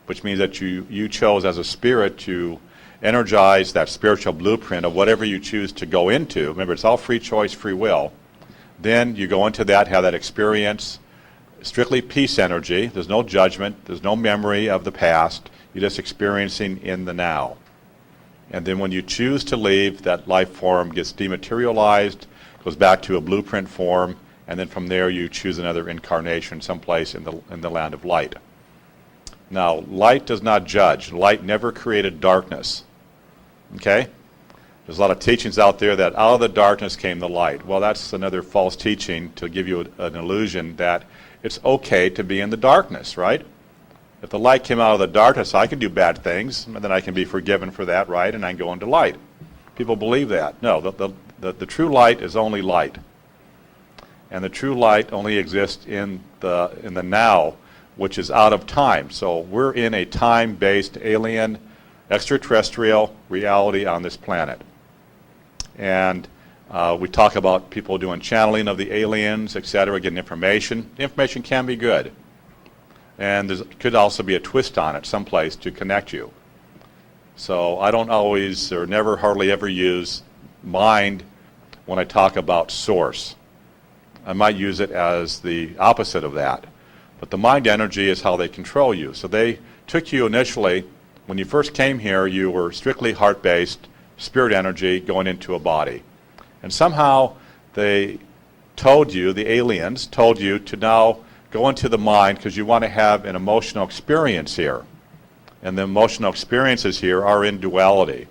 which means that you chose as a spirit to energize that spiritual blueprint of whatever you choose to go into, remember it's all free choice, free will, then you go into that, have that experience, strictly peace energy, there's no judgment, there's no memory of the past, you're just experiencing in the now. And then when you choose to leave, that life form gets dematerialized, goes back to a blueprint form, and then from there you choose another incarnation someplace in the land of light. Now, light does not judge. Light never created darkness. Okay? There's a lot of teachings out there that out of the darkness came the light. Well, that's another false teaching to give you an illusion that it's okay to be in the darkness, right? If the light came out of the darkness, I can do bad things, and then I can be forgiven for that, right? And I can go into light. People believe that. No, the true light is only light. And the true light only exists in the now, which is out of time. So we're in a time-based alien extraterrestrial reality on this planet. And we talk about people doing channeling of the aliens, etc., getting information. The information can be good. And there could also be a twist on it someplace to connect you. So I don't always or never hardly ever use mind when I talk about source. I might use it as the opposite of that. But the mind energy is how they control you. So they took you initially, when you first came here, you were strictly heart-based, spirit energy going into a body. And somehow they told you, the aliens told you to now go into the mind because you want to have an emotional experience here. And the emotional experiences here are in duality,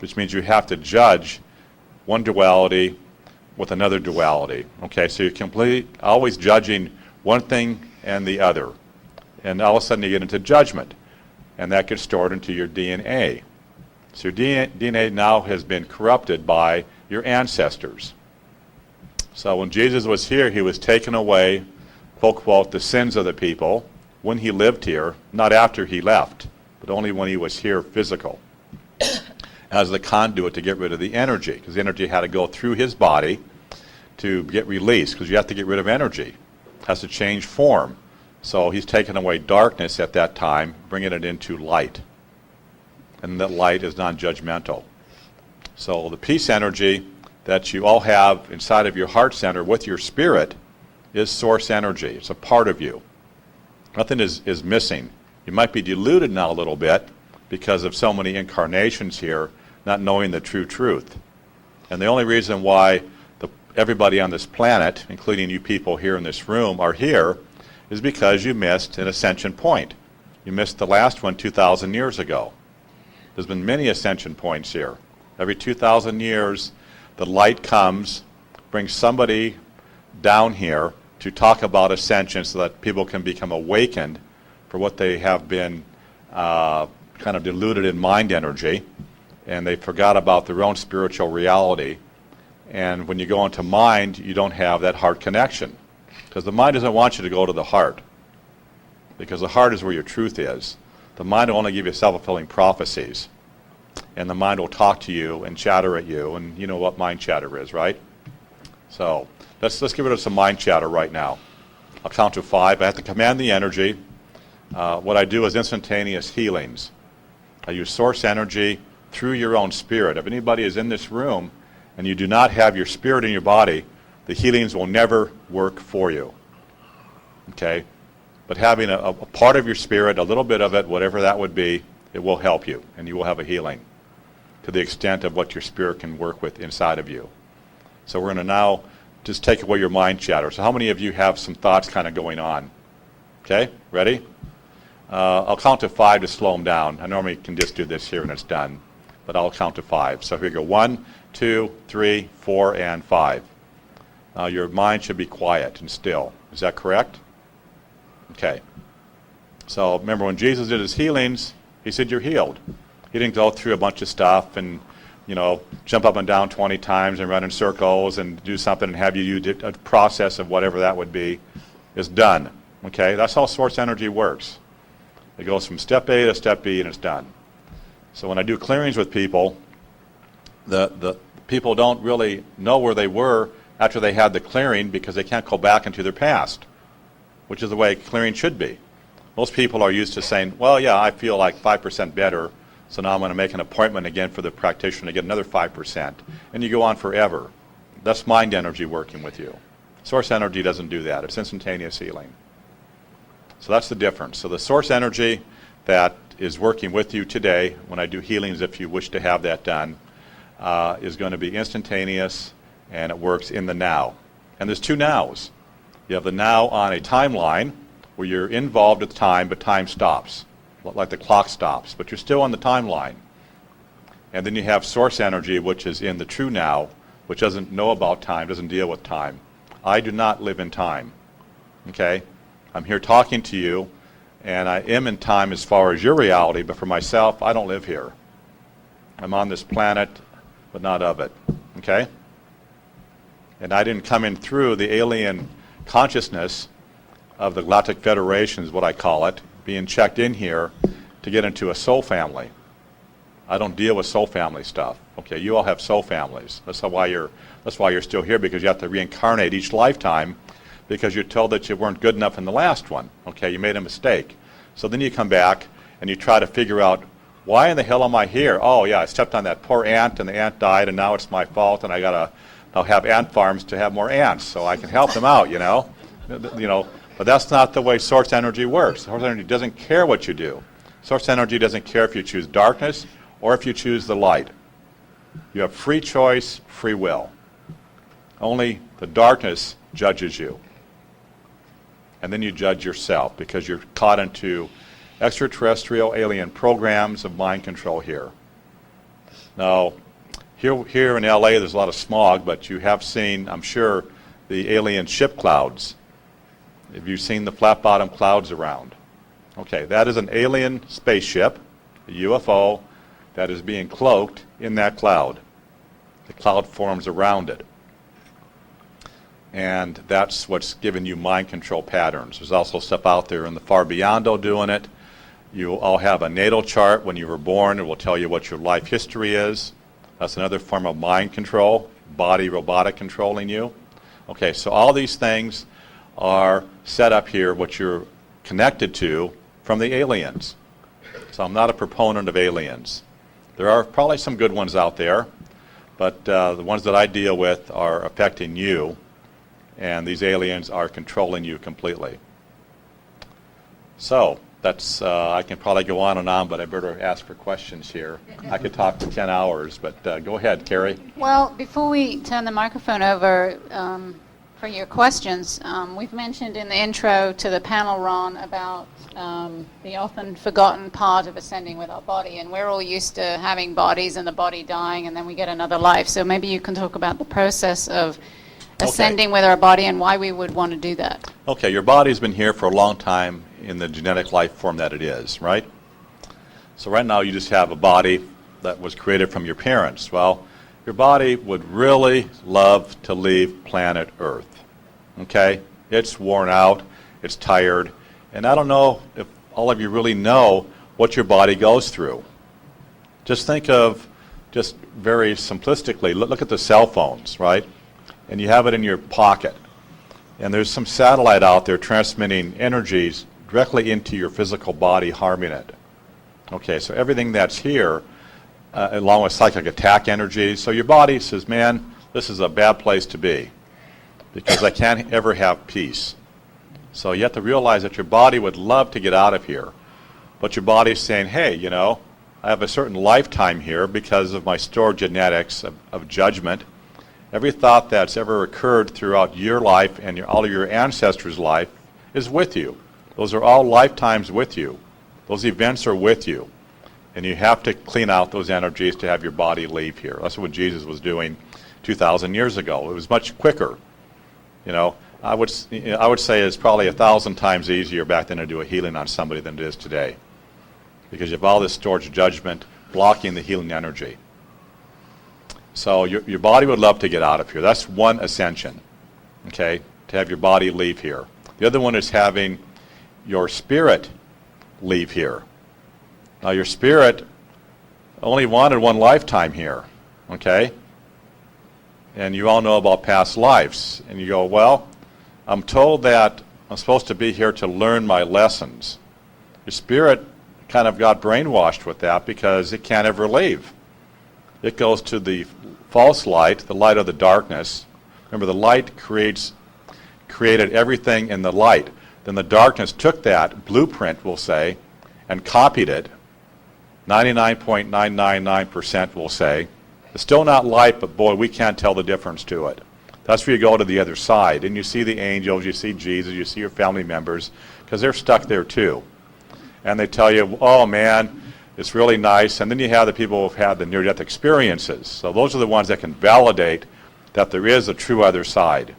which means you have to judge one duality with another duality. Okay, so you're always judging one thing and the other. And all of a sudden you get into judgment, and that gets stored into your DNA. So your DNA now has been corrupted by your ancestors. So when Jesus was here, he was taking away, quote, quote, the sins of the people when he lived here, not after he left, but only when he was here physical, as the conduit to get rid of the energy, because the energy had to go through his body to get released, because you have to get rid of energy. It has to change form. So he's taken away darkness at that time, bringing it into light. And that light is non-judgmental. So the peace energy that you all have inside of your heart center with your spirit is source energy. It's a part of you. Nothing is missing. You might be deluded now a little bit because of so many incarnations here, not knowing the true truth. And the only reason why everybody on this planet, including you people here in this room, are here is because you missed an ascension point. You missed the last one 2,000 years ago. There's been many ascension points here. Every 2,000 years, the light comes, brings somebody down here to talk about ascension so that people can become awakened for what they have been kind of deluded in mind energy, and they forgot about their own spiritual reality. And when you go into mind, you don't have that heart connection, because the mind doesn't want you to go to the heart, because the heart is where your truth is. The mind will only give you self-fulfilling prophecies, and the mind will talk to you and chatter at you, and you know what mind chatter is, right? So let's get rid of some mind chatter right now. I'll count to 5. I have to command the energy. What I do is instantaneous healings. I use source energy through your own spirit. If anybody is in this room and you do not have your spirit in your body, the healings will never work for you. Okay? But having a part of your spirit, a little bit of it, whatever that would be, it will help you, and you will have a healing to the extent of what your spirit can work with inside of you. So we're going to now just take away your mind chatter. So how many of you have some thoughts kind of going on? Okay, ready? I'll count to 5 to slow them down. I normally can just do this here and it's done, but I'll count to 5. So here we go, 1, 2, 3, 4, and 5. Your mind should be quiet and still. Is that correct? Okay. So remember when Jesus did his healings, he said you're healed. He didn't go through a bunch of stuff and, you know, jump up and down 20 times and run in circles and do something and have you do a process of whatever that would be. Is done. Okay? That's how source energy works. It goes from step A to step B and it's done. So when I do clearings with people, the people don't really know where they were after they had the clearing because they can't go back into their past, which is the way clearing should be. Most people are used to saying, well, yeah, I feel like 5% better, so now I'm going to make an appointment again for the practitioner to get another 5%. And you go on forever. That's mind energy working with you. Source energy doesn't do that. It's instantaneous healing. So that's the difference. So the source energy that is working with you today, when I do healings, if you wish to have that done, is going to be instantaneous, and it works in the now. And there's 2 nows. You have the now on a timeline, where you're involved at the time, but time stops, like the clock stops, but you're still on the timeline. And then you have source energy, which is in the true now, which doesn't know about time, doesn't deal with time. I do not live in time. Okay? I'm here talking to you, and I am in time as far as your reality, but for myself, I don't live here. I'm on this planet, but not of it. Okay? And I didn't come in through the alien consciousness of the Galactic Federation, is what I call it, being checked in here to get into a soul family. I don't deal with soul family stuff. Okay, you all have soul families. That's why you're still here, because you have to reincarnate each lifetime because you're told that you weren't good enough in the last one. Okay, you made a mistake. So then you come back and you try to figure out, why in the hell am I here? Oh yeah, I stepped on that poor ant and the ant died and now it's my fault and I gotta now have ant farms to have more ants so I can help them out, you know. But that's not the way source energy works. Source energy doesn't care what you do. Source energy doesn't care if you choose darkness or if you choose the light. You have free choice, free will. Only the darkness judges you. And then you judge yourself because you're caught into extraterrestrial alien programs of mind control here. Now, here in LA there's a lot of smog, but you have seen, I'm sure, the alien ship clouds. Have you seen the flat bottom clouds around? Okay, that is an alien spaceship, a UFO, that is being cloaked in that cloud. The cloud forms around it. And that's what's giving you mind control patterns. There's also stuff out there in the far beyond doing it. You all have a natal chart when you were born. It will tell you what your life history is. That's another form of mind control, body robotic controlling you. Okay, so all these things are set up here, what you're connected to from the aliens. So I'm not a proponent of aliens. There are probably some good ones out there, but the ones that I deal with are affecting you, and these aliens are controlling you completely. So that's I can probably go on and on, but I better ask for questions here. I could talk for 10 hours, but go ahead, Carrie. Well, before we turn the microphone over for your questions, we've mentioned in the intro to the panel, Ron, about the often forgotten part of ascending with our body, and we're all used to having bodies and the body dying, and then we get another life. So maybe you can talk about the process of ascending with our body and why we would want to do that. Okay, your body's been here for a long time in the genetic life form that it is, right? So right now you just have a body that was created from your parents. Well, your body would really love to leave planet Earth, okay? It's worn out, it's tired, and I don't know if all of you really know what your body goes through. Just think of, just very simplistically, look at the cell phones, right? And you have it in your pocket. And there's some satellite out there transmitting energies directly into your physical body, harming it. Okay, so everything that's here, along with psychic attack energy, so your body says, man, this is a bad place to be because I can't ever have peace. So you have to realize that your body would love to get out of here. But your body's saying, hey, you know, I have a certain lifetime here because of my stored genetics of judgment. Every thought that's ever occurred throughout your life and all of your ancestors' life is with you. Those are all lifetimes with you. Those events are with you. And you have to clean out those energies to have your body leave here. That's what Jesus was doing 2,000 years ago. It was much quicker. You know, I would say it's probably 1,000 times easier back then to do a healing on somebody than it is today. Because you have all this stored judgment blocking the healing energy. So your body would love to get out of here. That's one ascension, okay, to have your body leave here. The other one is having your spirit leave here. Now, your spirit only wanted one lifetime here, okay? And you all know about past lives. And you go, well, I'm told that I'm supposed to be here to learn my lessons. Your spirit kind of got brainwashed with that because it can't ever leave. It goes to the false light, the light of the darkness. Remember, the light created everything in the light. Then the darkness took that blueprint, we'll say, and copied it. 99.999% will say. It's still not light, but boy, we can't tell the difference to it. That's where you go to the other side. And you see the angels, you see Jesus, you see your family members, because they're stuck there too. And they tell you, oh man, it's really nice. And then you have the people who've had the near-death experiences. So those are the ones that can validate that there is a true other side.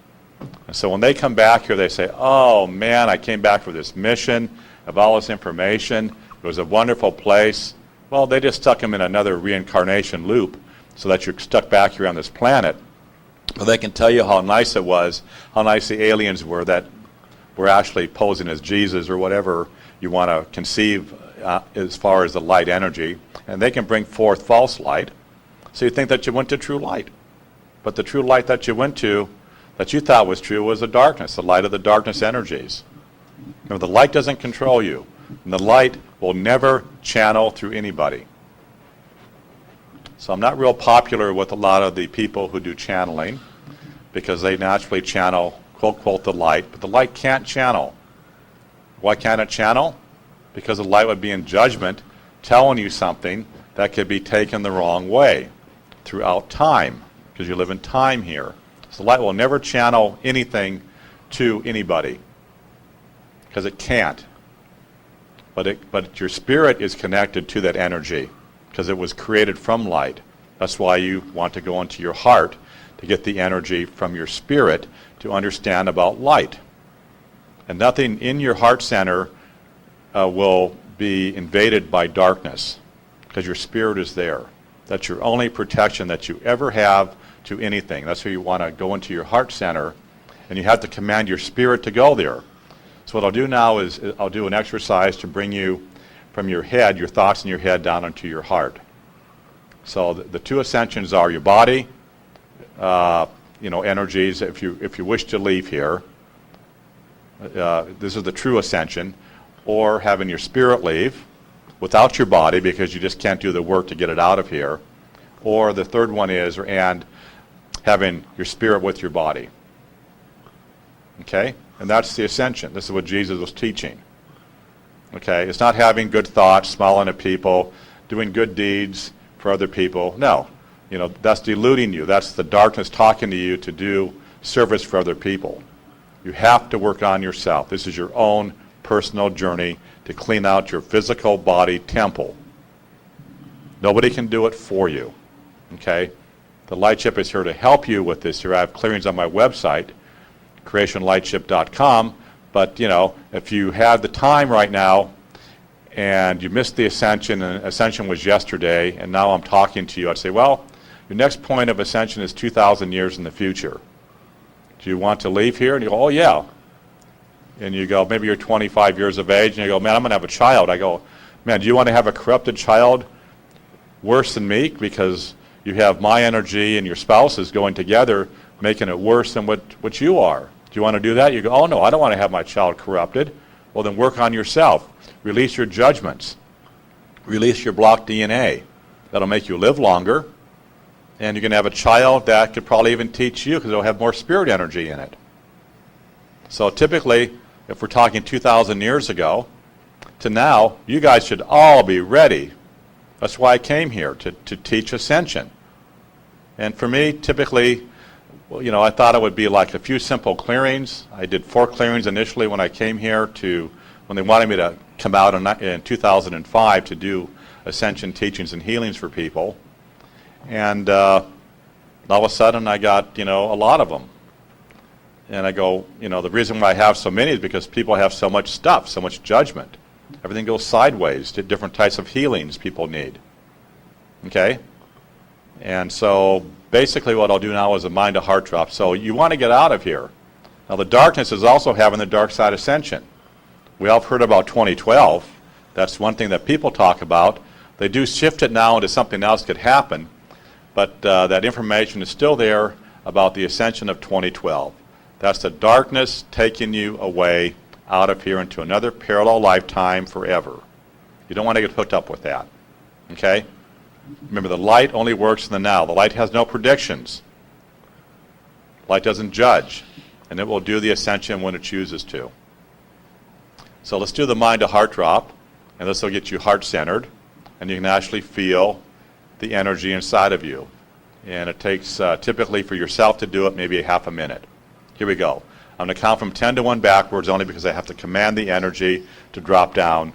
And so when they come back here, they say, oh man, I came back for this mission of all this information. It was a wonderful place. Well, they just stuck them in another reincarnation loop so that you're stuck back here on this planet. But they can tell you how nice it was, how nice the aliens were that were actually posing as Jesus or whatever you want to conceive as far as the light energy. And they can bring forth false light. So you think that you went to true light. But the true light that you went to, that you thought was true, was the darkness, the light of the darkness energies. Remember, the light doesn't control you. And the light will never channel through anybody. So I'm not real popular with a lot of the people who do channeling because they naturally channel, quote, quote, the light. But the light can't channel. Why can't it channel? Because the light would be in judgment telling you something that could be taken the wrong way throughout time because you live in time here. So the light will never channel anything to anybody because it can't. But your spirit is connected to that energy because it was created from light. That's why you want to go into your heart to get the energy from your spirit to understand about light. And nothing in your heart center will be invaded by darkness because your spirit is there. That's your only protection that you ever have to anything. That's why you want to go into your heart center, and you have to command your spirit to go there. So what I'll do now is I'll do an exercise to bring you from your head, your thoughts in your head, down into your heart. So the two ascensions are your body, energies. If you wish to leave here, this is the true ascension, or having your spirit leave without your body because you just can't do the work to get it out of here, or the third one is and having your spirit with your body. Okay? And that's the ascension. This is what Jesus was teaching. Okay? It's not having good thoughts, smiling at people, doing good deeds for other people. No. That's deluding you. That's the darkness talking to you to do service for other people. You have to work on yourself. This is your own personal journey to clean out your physical body temple. Nobody can do it for you. Okay? The light ship is here to help you with this. Here I have clearings on my website, cls-creationlightship.com. But, if you have the time right now and you missed the Ascension, and Ascension was yesterday, and now I'm talking to you, I'd say, well, your next point of Ascension is 2,000 years in the future. Do you want to leave here? And you go, oh, yeah. And you go, maybe you're 25 years of age, and you go, man, I'm going to have a child. I go, man, do you want to have a corrupted child worse than me? Because you have my energy and your spouse's going together, making it worse than what you are. Do you want to do that? You go, oh, no, I don't want to have my child corrupted. Well, then work on yourself. Release your judgments. Release your blocked DNA. That'll make you live longer. And you're going to have a child that could probably even teach you because it'll have more spirit energy in it. So typically, if we're talking 2,000 years ago, to now, you guys should all be ready. That's why I came here, to teach Ascension. And for me, typically, well, you know, I thought it would be like a few simple clearings. I did 4 clearings initially when I came here to, when they wanted me to come out in 2005 to do Ascension teachings and healings for people. And all of a sudden I got, you know, a lot of them. And I go, you know, the reason why I have so many is because people have so much stuff, so much judgment. Everything goes sideways to different types of healings people need. Okay? And so basically what I'll do now is a mind to heart drop. So you want to get out of here. Now the darkness is also having the dark side ascension. We all have heard about 2012. That's one thing that people talk about. They do shift it now into something else could happen, but that information is still there about the ascension of 2012. That's the darkness taking you away out of here into another parallel lifetime forever. You don't want to get hooked up with that. Okay? Remember, the light only works in the now. The light has no predictions. Light doesn't judge, and it will do the ascension when it chooses to. So let's do the mind to heart drop, and this will get you heart-centered, and you can actually feel the energy inside of you. And it takes, typically for yourself to do it, maybe a half a minute. Here we go. I'm going to count from 10 to 1 backwards only because I have to command the energy to drop down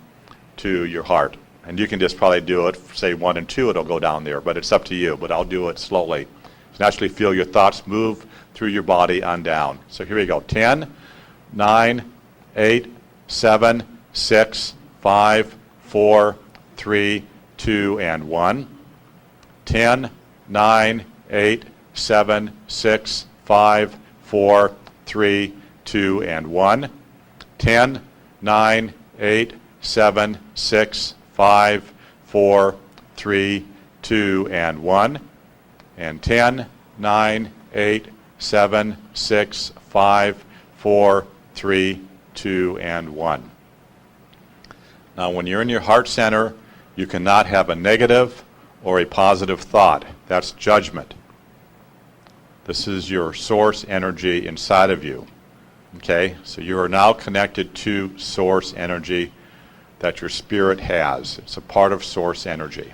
to your heart. And you can just probably do it, say 1 and 2, it'll go down there, but it's up to you. But I'll do it slowly. You can actually feel your thoughts move through your body on down. So here we go. 10, 9, 8, 7, 6, 5, 4, 3, 2, and 1. 10, 9, 8, 7, 6, 5, 4, 3, 2, and 1. 10, 9, 8, 7, 6, 5, 4, 3, 2, and 1. And 10, 9, 8, 7, 6, 5, 4, 3, 2, and 1. Now, when you're in your heart center, you cannot have a negative or a positive thought. That's judgment. This is your source energy inside of you. Okay? So you are now connected to source energy that your spirit has. It's a part of source energy.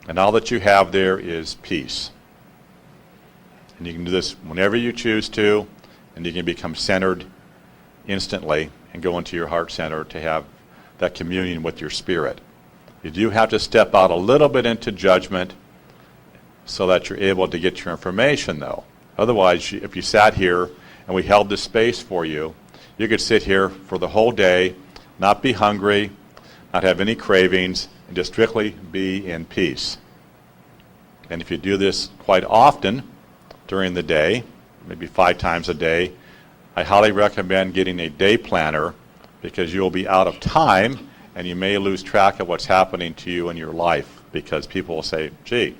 And all that you have there is peace. And you can do this whenever you choose to, and you can become centered instantly and go into your heart center to have that communion with your spirit. You do have to step out a little bit into judgment so that you're able to get your information, though. Otherwise, if you sat here and we held this space for you, you could sit here for the whole day, not be hungry, not have any cravings, and just strictly be in peace. And if you do this quite often during the day, maybe 5 times a day, I highly recommend getting a day planner because you'll be out of time and you may lose track of what's happening to you in your life because people will say, gee,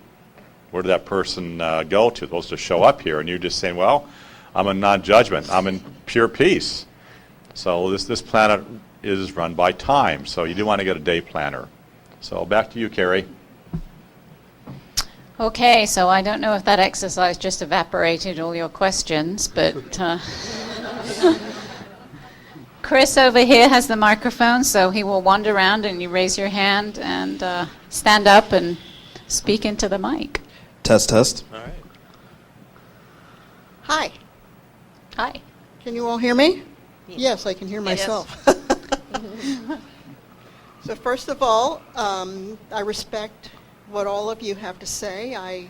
where did that person go to? They're supposed to show up here. And you're just saying, well, I'm in non-judgment. I'm in pure peace. So this planet is run by time. So you do want to get a day planner. So back to you, Carrie. Okay, so I don't know if that exercise just evaporated all your questions, but Chris over here has the microphone, so he will wander around and you raise your hand and stand up and speak into the mic. Test, test. All right. Hi. Hi. Can you all hear me? Yes, I can hear myself. So first of all, I respect what all of you have to say. I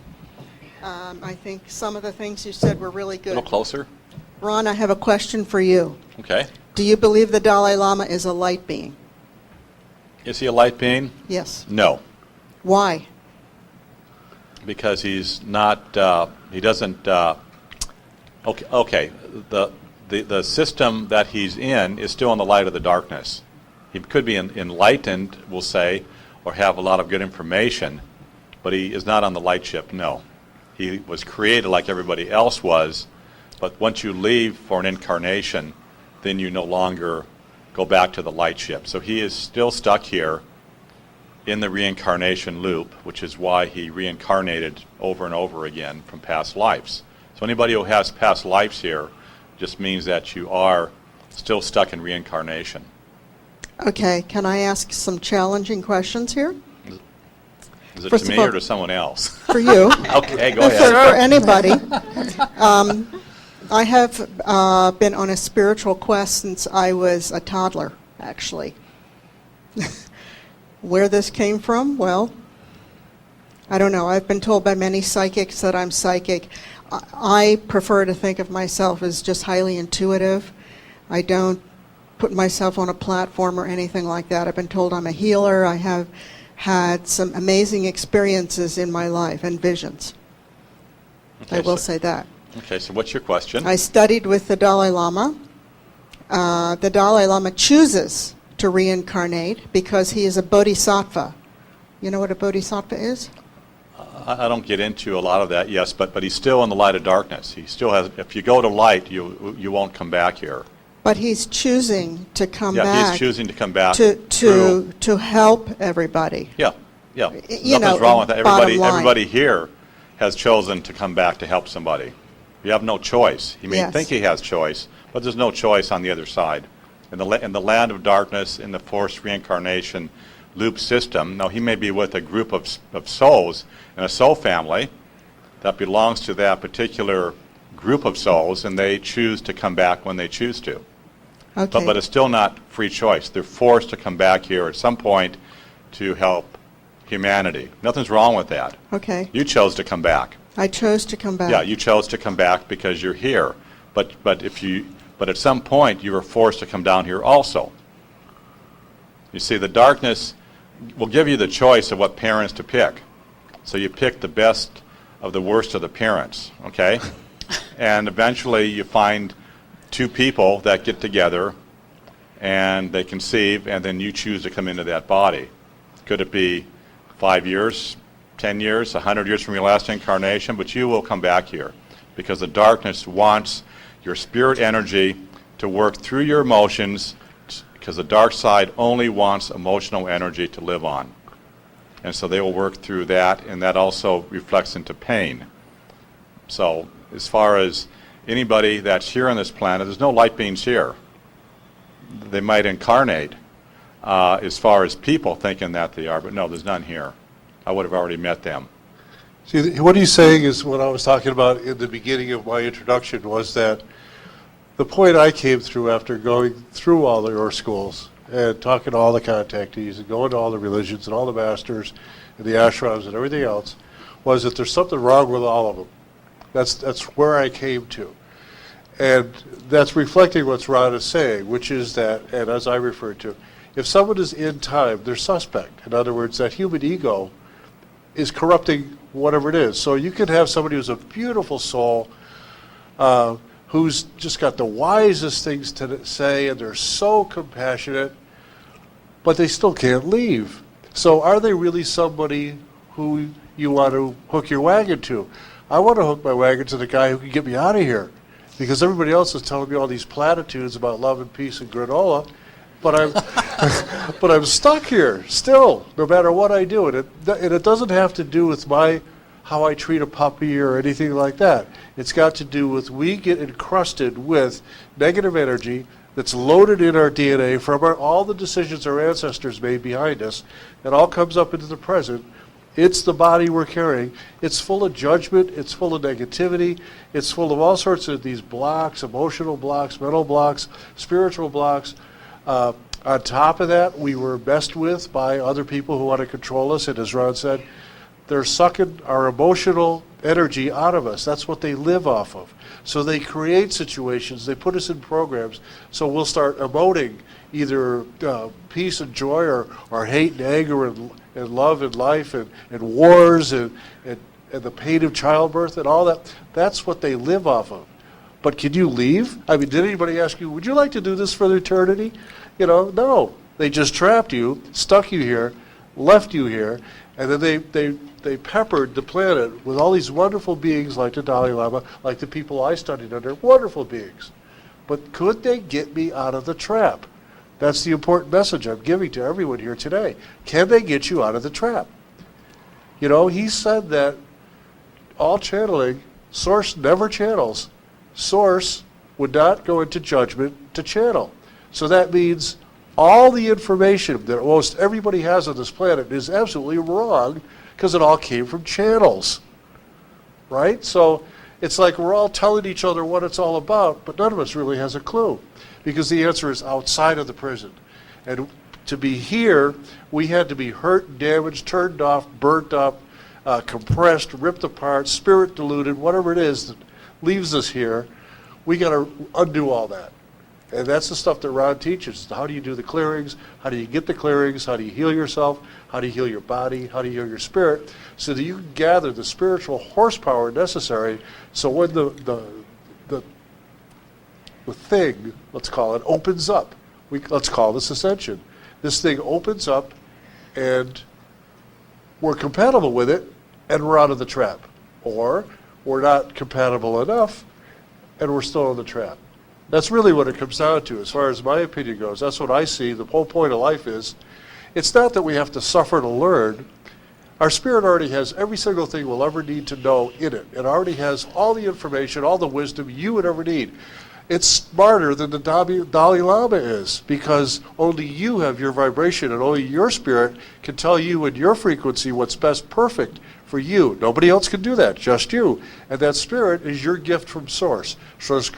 think some of the things you said were really A good. little closer. Ron, I have a question for you. Okay. Do you believe the Dalai Lama is a light being? Is he a light being? Yes. No. Why? Because he's not, he doesn't, okay, the system that he's in is still in the light of the darkness. He could be enlightened, we'll say, or have a lot of good information, but he is not on the light ship, no. He was created like everybody else was, but once you leave for an incarnation, then you no longer go back to the light ship. So he is still stuck here in the reincarnation loop, which is why he reincarnated over and over again from past lives. So anybody who has past lives here just means that you are still stuck in reincarnation. Okay, can I ask some challenging questions here? Is it First to of me all- or to someone else? For you. Okay, go For ahead. anybody. I have been on a spiritual quest since I was a toddler, actually. Where this came from? Well, I don't know. I've been told by many psychics that I'm psychic. I prefer to think of myself as just highly intuitive. I don't put myself on a platform or anything like that. I've been told I'm a healer. I have had some amazing experiences in my life and visions. Okay, I will so- say that. Okay, so what's your question? I studied with the Dalai Lama. The Dalai Lama chooses to reincarnate because he is a bodhisattva. You know what a bodhisattva is? I don't get into a lot of that, yes, but he's still in the light of darkness. He still has, if you go to light, you won't come back here. But he's choosing to come Yeah, back he's choosing to come back to help everybody. Yeah, yeah. You know, Nothing's wrong with that. bottom line. Everybody here has chosen to come back to help somebody. You have no choice. He may Yes. think he has choice, but there's no choice on the other side. In the land of darkness, in the forced reincarnation loop system, now he may be with a group of souls in a soul family that belongs to that particular group of souls, and they choose to come back when they choose to. Okay. But it's still not free choice. They're forced to come back here at some point to help humanity. Nothing's wrong with that. Okay. You chose to come back. I chose to come back. Yeah, you chose to come back because you're here. But at some point you were forced to come down here also. You see, the darkness will give you the choice of what parents to pick. So you pick the best of the worst of the parents, okay? And eventually you find two people that get together and they conceive, and then you choose to come into that body. Could it be 5 years, 10 years, 100 years from your last incarnation? But you will come back here because the darkness wants your spirit energy to work through your emotions, because the dark side only wants emotional energy to live on. And so they will work through that, and that also reflects into pain. So as far as anybody that's here on this planet, there's no light beings here. They might incarnate as far as people thinking that they are, but no, there's none here. I would have already met them. See, what he's saying is what I was talking about in the beginning of my introduction was that the point I came through after going through all your schools and talking to all the contactees and going to all the religions and all the masters and the ashrams and everything else was that there's something wrong with all of them. That's where I came to. And that's reflecting what Ron is saying, which is that, and as I referred to, if someone is in time, they're suspect. In other words, that human ego is corrupting whatever it is. So you could have somebody who's a beautiful soul, who's just got the wisest things to say, and they're so compassionate, but they still can't leave. So are they really somebody who you want to hook your wagon to? I want to hook my wagon to the guy who can get me out of here, because everybody else is telling me all these platitudes about love and peace and granola, but I'm stuck here still, no matter what I do. And it doesn't have to do with how I treat a puppy or anything like that. It's got to do with we get encrusted with negative energy that's loaded in our DNA from all the decisions our ancestors made behind us. It all comes up into the present. It's the body we're carrying. It's full of judgment. It's full of negativity. It's full of all sorts of these blocks, emotional blocks, mental blocks, spiritual blocks. On top of that, we were messed with by other people who want to control us. And as Ron said, they're sucking our emotional energy out of us. That's what they live off of. So they create situations. They put us in programs. So we'll start emoting either peace and joy or hate and anger and love and life and wars and the pain of childbirth and all that. That's what they live off of. But can you leave? I mean, did anybody ask you, would you like to do this for eternity? You know, no. They just trapped you, stuck you here, left you here, and then they peppered the planet with all these wonderful beings like the Dalai Lama, like the people I studied under, wonderful beings. But could they get me out of the trap? That's the important message I'm giving to everyone here today. Can they get you out of the trap? You know, he said that all channeling, Source never channels. Source would not go into judgment to channel. So that means all the information that most everybody has on this planet is absolutely wrong because it all came from channels, right? So it's like we're all telling each other what it's all about, but none of us really has a clue because the answer is outside of the prison. And to be here, we had to be hurt, damaged, turned off, burnt up, compressed, ripped apart, spirit diluted, whatever it is that leaves us here. We got to undo all that. And that's the stuff that Ron teaches. How do you do the clearings? How do you get the clearings? How do you heal yourself? How do you heal your body? How do you heal your spirit? So that you can gather the spiritual horsepower necessary so when the thing, let's call it, opens up. Let's call this Ascension. This thing opens up and we're compatible with it and we're out of the trap. Or we're not compatible enough and we're still in the trap. That's really what it comes down to, as far as my opinion goes. That's what I see. The whole point of life is, it's not that we have to suffer to learn. Our spirit already has every single thing we'll ever need to know in it. It already has all the information, all the wisdom you would ever need. It's smarter than the Dalai Lama is, because only you have your vibration, and only your spirit can tell you in your frequency what's best perfect for you. Nobody else can do that, just you. And that spirit is your gift from Source. Source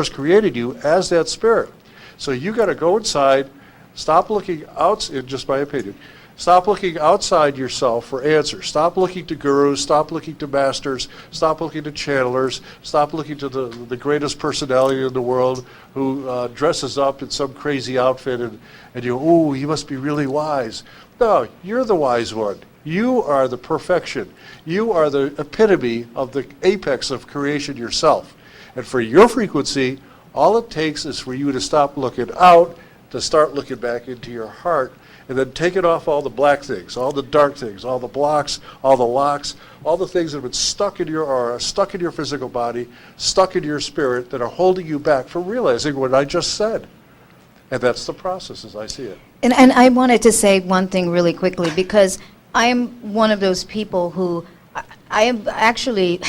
created you as that spirit. So you got to go inside, stop looking out, in just my opinion, stop looking outside yourself for answers. Stop looking to gurus, stop looking to masters, stop looking to channelers, stop looking to the greatest personality in the world who dresses up in some crazy outfit and you go, ooh, he must be really wise. No, you're the wise one. You are the perfection. You are the epitome of the apex of creation yourself. And for your frequency, all it takes is for you to stop looking out, to start looking back into your heart, and then take it off all the black things, all the dark things, all the blocks, all the locks, all the things that have been stuck in your aura, stuck in your physical body, stuck in your spirit that are holding you back from realizing what I just said. And that's the process as I see it. And I wanted to say one thing really quickly, because I'm one of those people who, I am actually,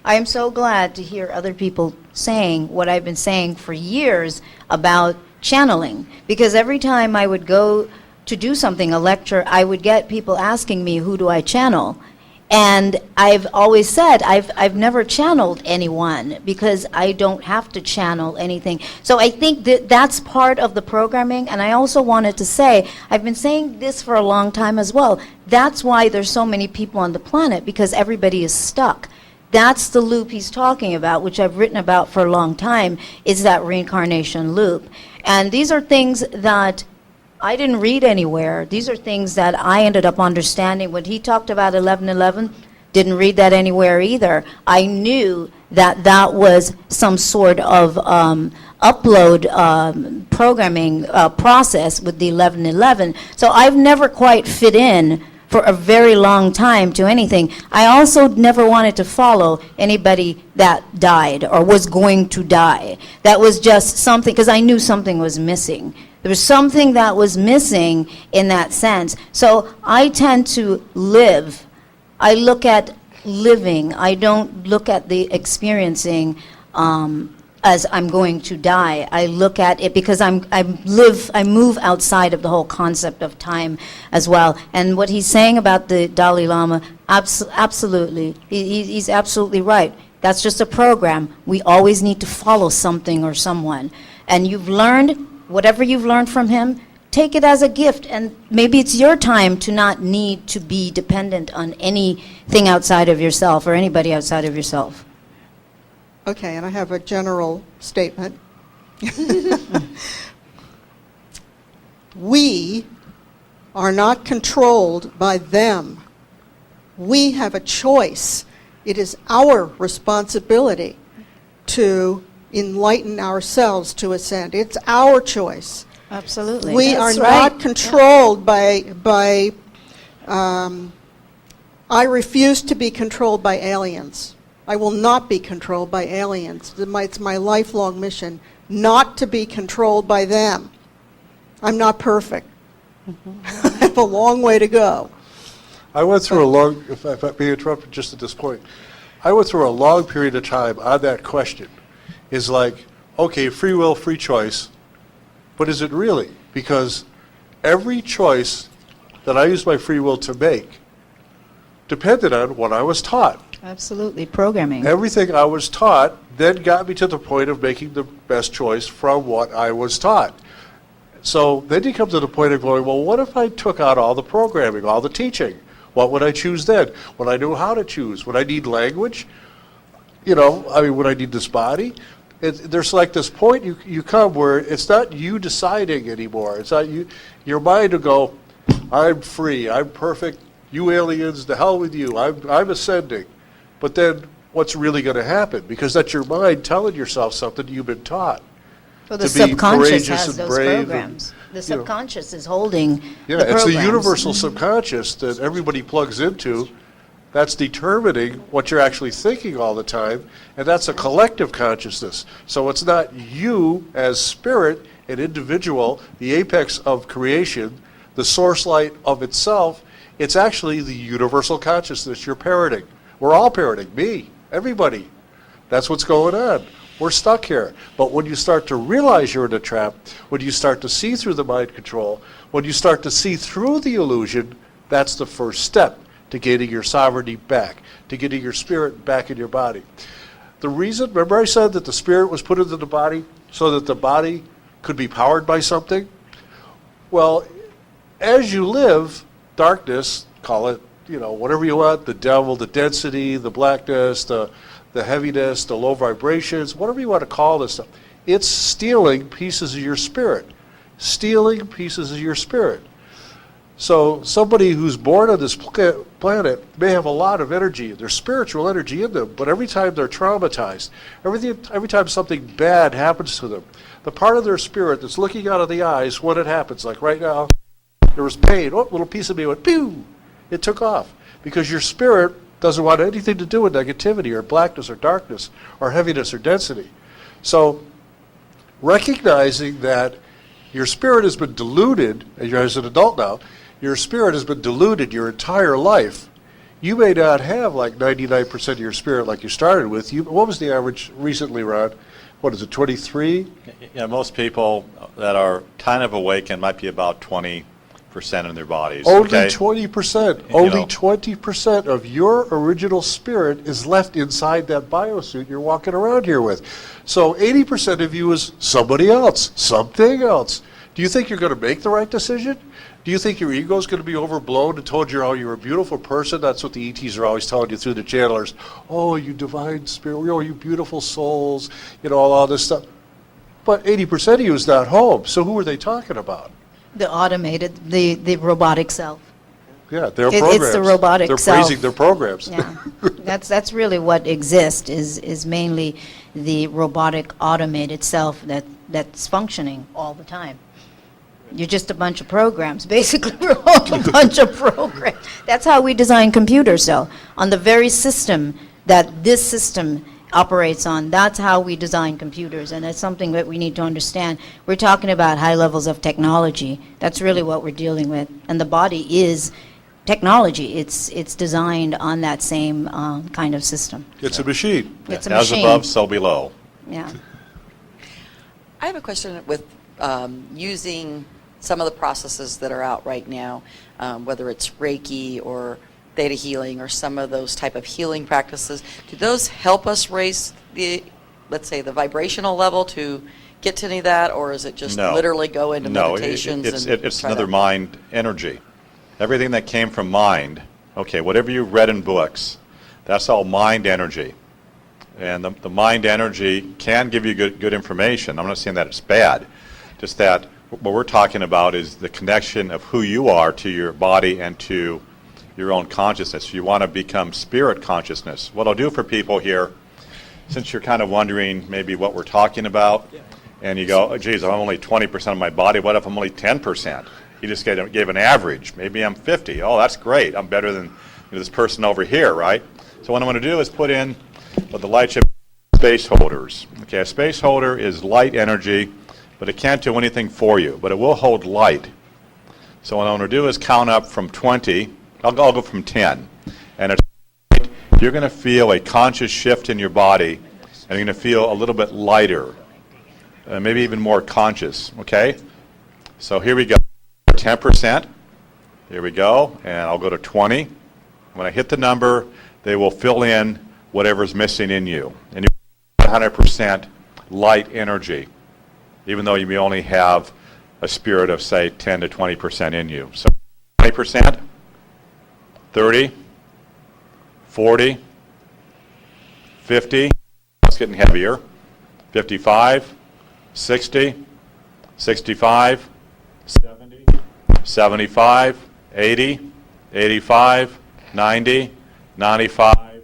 I am so glad to hear other people saying what I've been saying for years about channeling. Because every time I would go to do something, a lecture, I would get people asking me, who do I channel? And I've always said, I've never channeled anyone because I don't have to channel anything. So I think that that's part of the programming. And I also wanted to say, I've been saying this for a long time as well. That's why there's so many people on the planet, because everybody is stuck. That's the loop he's talking about, which I've written about for a long time, is that reincarnation loop. And these are things that I didn't read anywhere. These are things that I ended up understanding. When he talked about 1111, didn't read that anywhere either. I knew that that was some sort of upload programming process with the 1111. So I've never quite fit in for a very long time to anything. I also never wanted to follow anybody that died or was going to die. That was just something, because I knew something was missing. There was something that was missing in that sense. So I tend to live. I look at living. I don't look at the experiencing as I'm going to die. I look at it because I move outside of the whole concept of time as well. And what he's saying about the Dalai Lama, absolutely, he's absolutely right. That's just a program. We always need to follow something or someone. And you've learned, whatever you've learned from him, take it as a gift. And maybe it's your time to not need to be dependent on anything outside of yourself or anybody outside of yourself. Okay, and I have a general statement. We are not controlled by them. We have a choice. It is our responsibility to enlighten ourselves to ascend. It's our choice. Absolutely. We That's are right. not controlled by I refuse to be controlled by aliens. I will not be controlled by aliens. It's my lifelong mission not to be controlled by them. I'm not perfect. I have a long way to go. I went through a long, if I may interrupt just at this point, I went through a long period of time on that question. Is like, okay, free will, free choice, but is it really? Because every choice that I used my free will to make depended on what I was taught. Absolutely, programming. Everything I was taught then got me to the point of making the best choice from what I was taught. So then you come to the point of going, well, what if I took out all the programming, all the teaching? What would I choose then? Would I know how to choose? Would I need language? Would I need this body? There's like this point you come where it's not you deciding anymore. It's not you. Your mind will go, I'm free, I'm perfect, you aliens, the hell with you, I'm ascending. But then what's really going to happen? Because that's your mind telling yourself something you've been taught. Well, the to be subconscious courageous has and those brave programs. The you know. subconscious is holding Yeah, the it's programs. the universal subconscious that everybody plugs into. That's determining what you're actually thinking all the time, and that's a collective consciousness. So it's not you as spirit, an individual, the apex of creation, the source light of itself. It's actually the universal consciousness you're parroting. We're all parroting, me, everybody. That's what's going on. We're stuck here. But when you start to realize you're in a trap, when you start to see through the mind control, when you start to see through the illusion, that's the first step to getting your sovereignty back, to getting your spirit back in your body. The reason, remember I said that the spirit was put into the body so that the body could be powered by something? Well, as you live, darkness, call it, whatever you want, the devil, the density, the blackness, the heaviness, the low vibrations, whatever you want to call this stuff, it's stealing pieces of your spirit. Stealing pieces of your spirit. So somebody who's born on this planet may have a lot of energy, there's spiritual energy in them, but every time they're traumatized, every time something bad happens to them, the part of their spirit that's looking out of the eyes when it happens, like right now, there was pain, a little piece of me went, pew, it took off. Because your spirit doesn't want anything to do with negativity or blackness or darkness or heaviness or density. So recognizing that your spirit has been diluted, and you're as an adult now, your spirit has been diluted your entire life. You may not have like 99% of your spirit like you started with. What was the average recently, Ron? What is it, 23? Yeah, most people that are kind of awakened might be about 20% in their bodies. Only okay? 20%. You Only know. 20% of your original spirit is left inside that biosuit you're walking around here with. So 80% of you is somebody else, something else. Do you think you're going to make the right decision? Do you think your ego is going to be overblown and told you, oh, you're a beautiful person? That's what the ETs are always telling you through the channelers. Oh, you divine spirit, oh, you beautiful souls, all this stuff. But 80% of you is not home. So who are they talking about? The automated, the robotic self. Yeah, their It's programs. the robotic They're self. praising their programs. Yeah, that's really what exists is mainly the robotic automated self that's functioning all the time. You're just a bunch of programs. Basically, we're all a bunch of programs. That's how we design computers, though. On the very system that this system operates on, that's how we design computers, and that's something that we need to understand. We're talking about high levels of technology. That's really what we're dealing with. And the body is technology. It's designed on that same kind of system. It's a machine. It's a As machine. above, so below. Yeah. I have a question with using some of the processes that are out right now, whether it's Reiki or theta healing or some of those type of healing practices. Do those help us raise the, let's say, the vibrational level to get to any of that, or is it just No. literally go into No, meditations? it's try another to- mind energy. Everything that came from mind, okay, whatever you read in books, that's all mind energy. And the mind energy can give you good information. I'm not saying that it's bad, just that what we're talking about is the connection of who you are to your body and to your own consciousness. You want to become spirit consciousness. What I'll do for people here, since you're kind of wondering maybe what we're talking about, and you go, oh, geez, I'm only 20% of my body. What if I'm only 10%? You just gave an average. Maybe I'm 50. Oh, that's great. I'm better than this person over here, right? So what I'm going to do is put in the light chip space holders. Okay, a space holder is light energy, but it can't do anything for you, but it will hold light. So what I'm going to do is count up from 20. I'll go from 10. And you're going to feel a conscious shift in your body, and you're going to feel a little bit lighter. maybe even more conscious, okay? So here we go, 10%. Here we go, and I'll go to 20. When I hit the number, they will fill in whatever's missing in you. And you're 100% light energy, even though you may only have a spirit of, say, 10 to 20% in you. So 20%, 30, 40, 50, it's getting heavier, 55, 60, 65, 70, 75, 80, 85, 90, 95,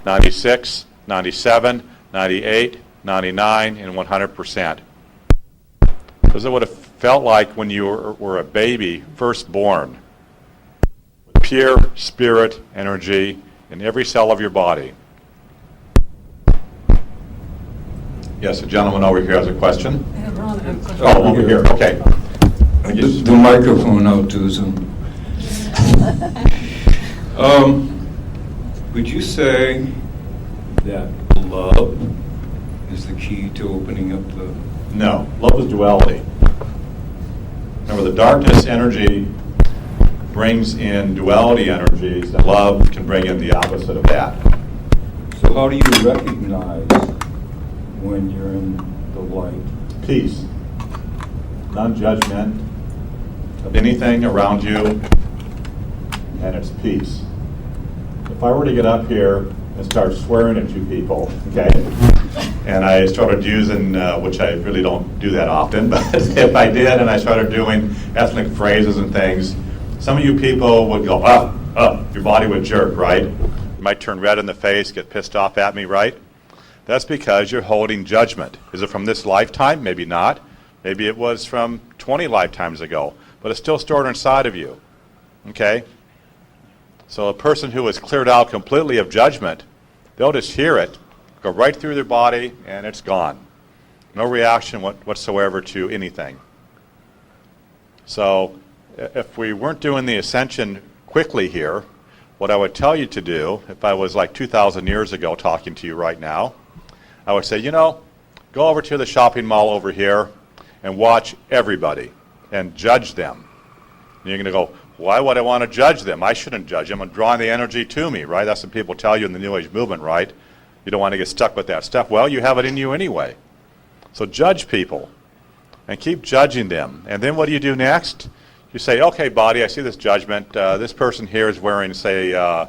96, 97, 98, 99, and 100%. Because it would have felt like when you were a baby, first born. Pure spirit energy in every cell of your body. Yes, a gentleman over here has a question. Oh, over here, okay. The microphone out too, so. Would you say that love is the key to opening up the... No, love is duality. Remember, the darkness energy brings in duality energies, and love can bring in the opposite of that. So how do you recognize when you're in the light? Peace. Non-judgment of anything around you, and it's peace. If I were to get up here and start swearing at you people, okay, and I started using, which I really don't do that often, but if I did and I started doing ethnic phrases and things, some of you people would go, your body would jerk, right? You might turn red in the face, get pissed off at me, right? That's because you're holding judgment. Is it from this lifetime? Maybe not. Maybe it was from 20 lifetimes ago, but it's still stored inside of you, okay? So a person who is cleared out completely of judgment, they'll just hear it, go right through their body, and it's gone. No reaction whatsoever to anything. So if we weren't doing the Ascension quickly here, what I would tell you to do, if I was like 2,000 years ago talking to you right now, I would say, go over to the shopping mall over here and watch everybody and judge them. And you're going to go, why would I want to judge them? I shouldn't judge them. I'm drawing the energy to me, right? That's what people tell you in the New Age movement, right? You don't want to get stuck with that stuff. Well, you have it in you anyway. So judge people and keep judging them. And then what do you do next? You say, okay, body, I see this judgment. This person here is wearing, say,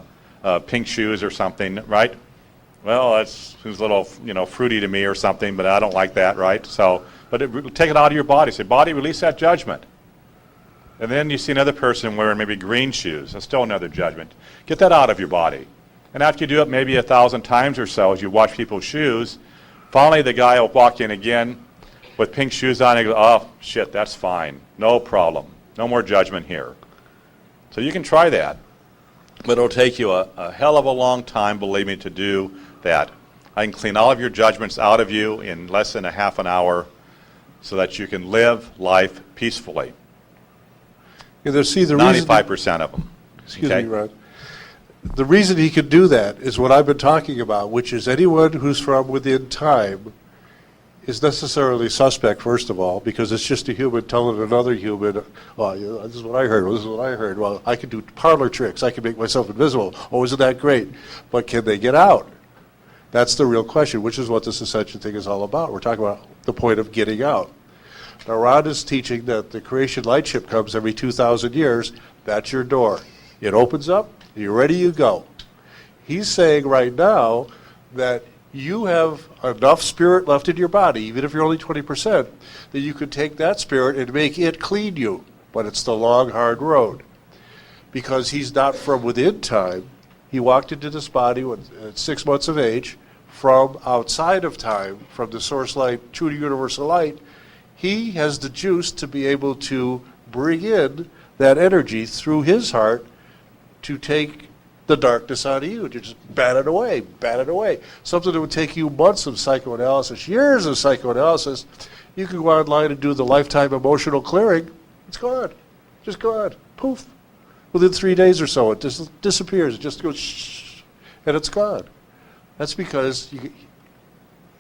pink shoes or something, right? Well, that's a little, fruity to me or something, but I don't like that, right? So, but take it out of your body. Say, body, release that judgment. And then you see another person wearing maybe green shoes. That's still another judgment. Get that out of your body. And after you do it maybe 1,000 times or so, as you watch people's shoes, finally the guy will walk in again with pink shoes on and go, oh, shit, that's fine. No problem. No more judgment here. So you can try that. But it'll take you a hell of a long time, believe me, to do that. I can clean all of your judgments out of you in less than a half an hour so that you can live life peacefully. See, the 95% of them. Excuse me, Ron. The reason he could do that is what I've been talking about, which is anyone who's from within time is necessarily suspect, first of all, because it's just a human telling another human, this is what I heard, this is what I heard. Well, I can do parlor tricks. I can make myself invisible. Oh, isn't that great? But can they get out? That's the real question, which is what this Ascension thing is all about. We're talking about the point of getting out. Now, Ron is teaching that the creation lightship comes every 2,000 years. That's your door. It opens up. You're ready, you go. He's saying right now that you have enough spirit left in your body, even if you're only 20%, that you could take that spirit and make it clean you. But it's the long, hard road. Because he's not from within time. He walked into this body at 6 months of age from outside of time, from the source light, true universal light. He has the juice to be able to bring in that energy through his heart to take the darkness out of you, to just bat it away. Something that would take you months of psychoanalysis, years of psychoanalysis. You can go online and do the lifetime emotional clearing. It's gone. Just gone. Poof. Within 3 days or so, it just disappears. It just goes shh, and it's gone. That's because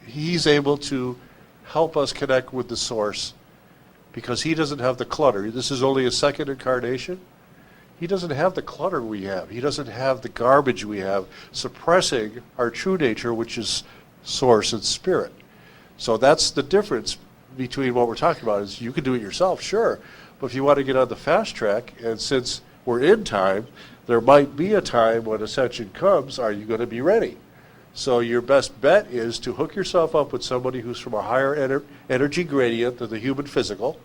he's able to help us connect with the source, because he doesn't have the clutter. This is only a second incarnation. He doesn't have the clutter we have. He doesn't have the garbage we have, suppressing our true nature, which is source and spirit. So that's the difference between what we're talking about. Is you can do it yourself, sure, but if you want to get on the fast track, and since we're in time, there might be a time when ascension comes, are you going to be ready? So your best bet is to hook yourself up with somebody who's from a higher energy gradient than the human physical,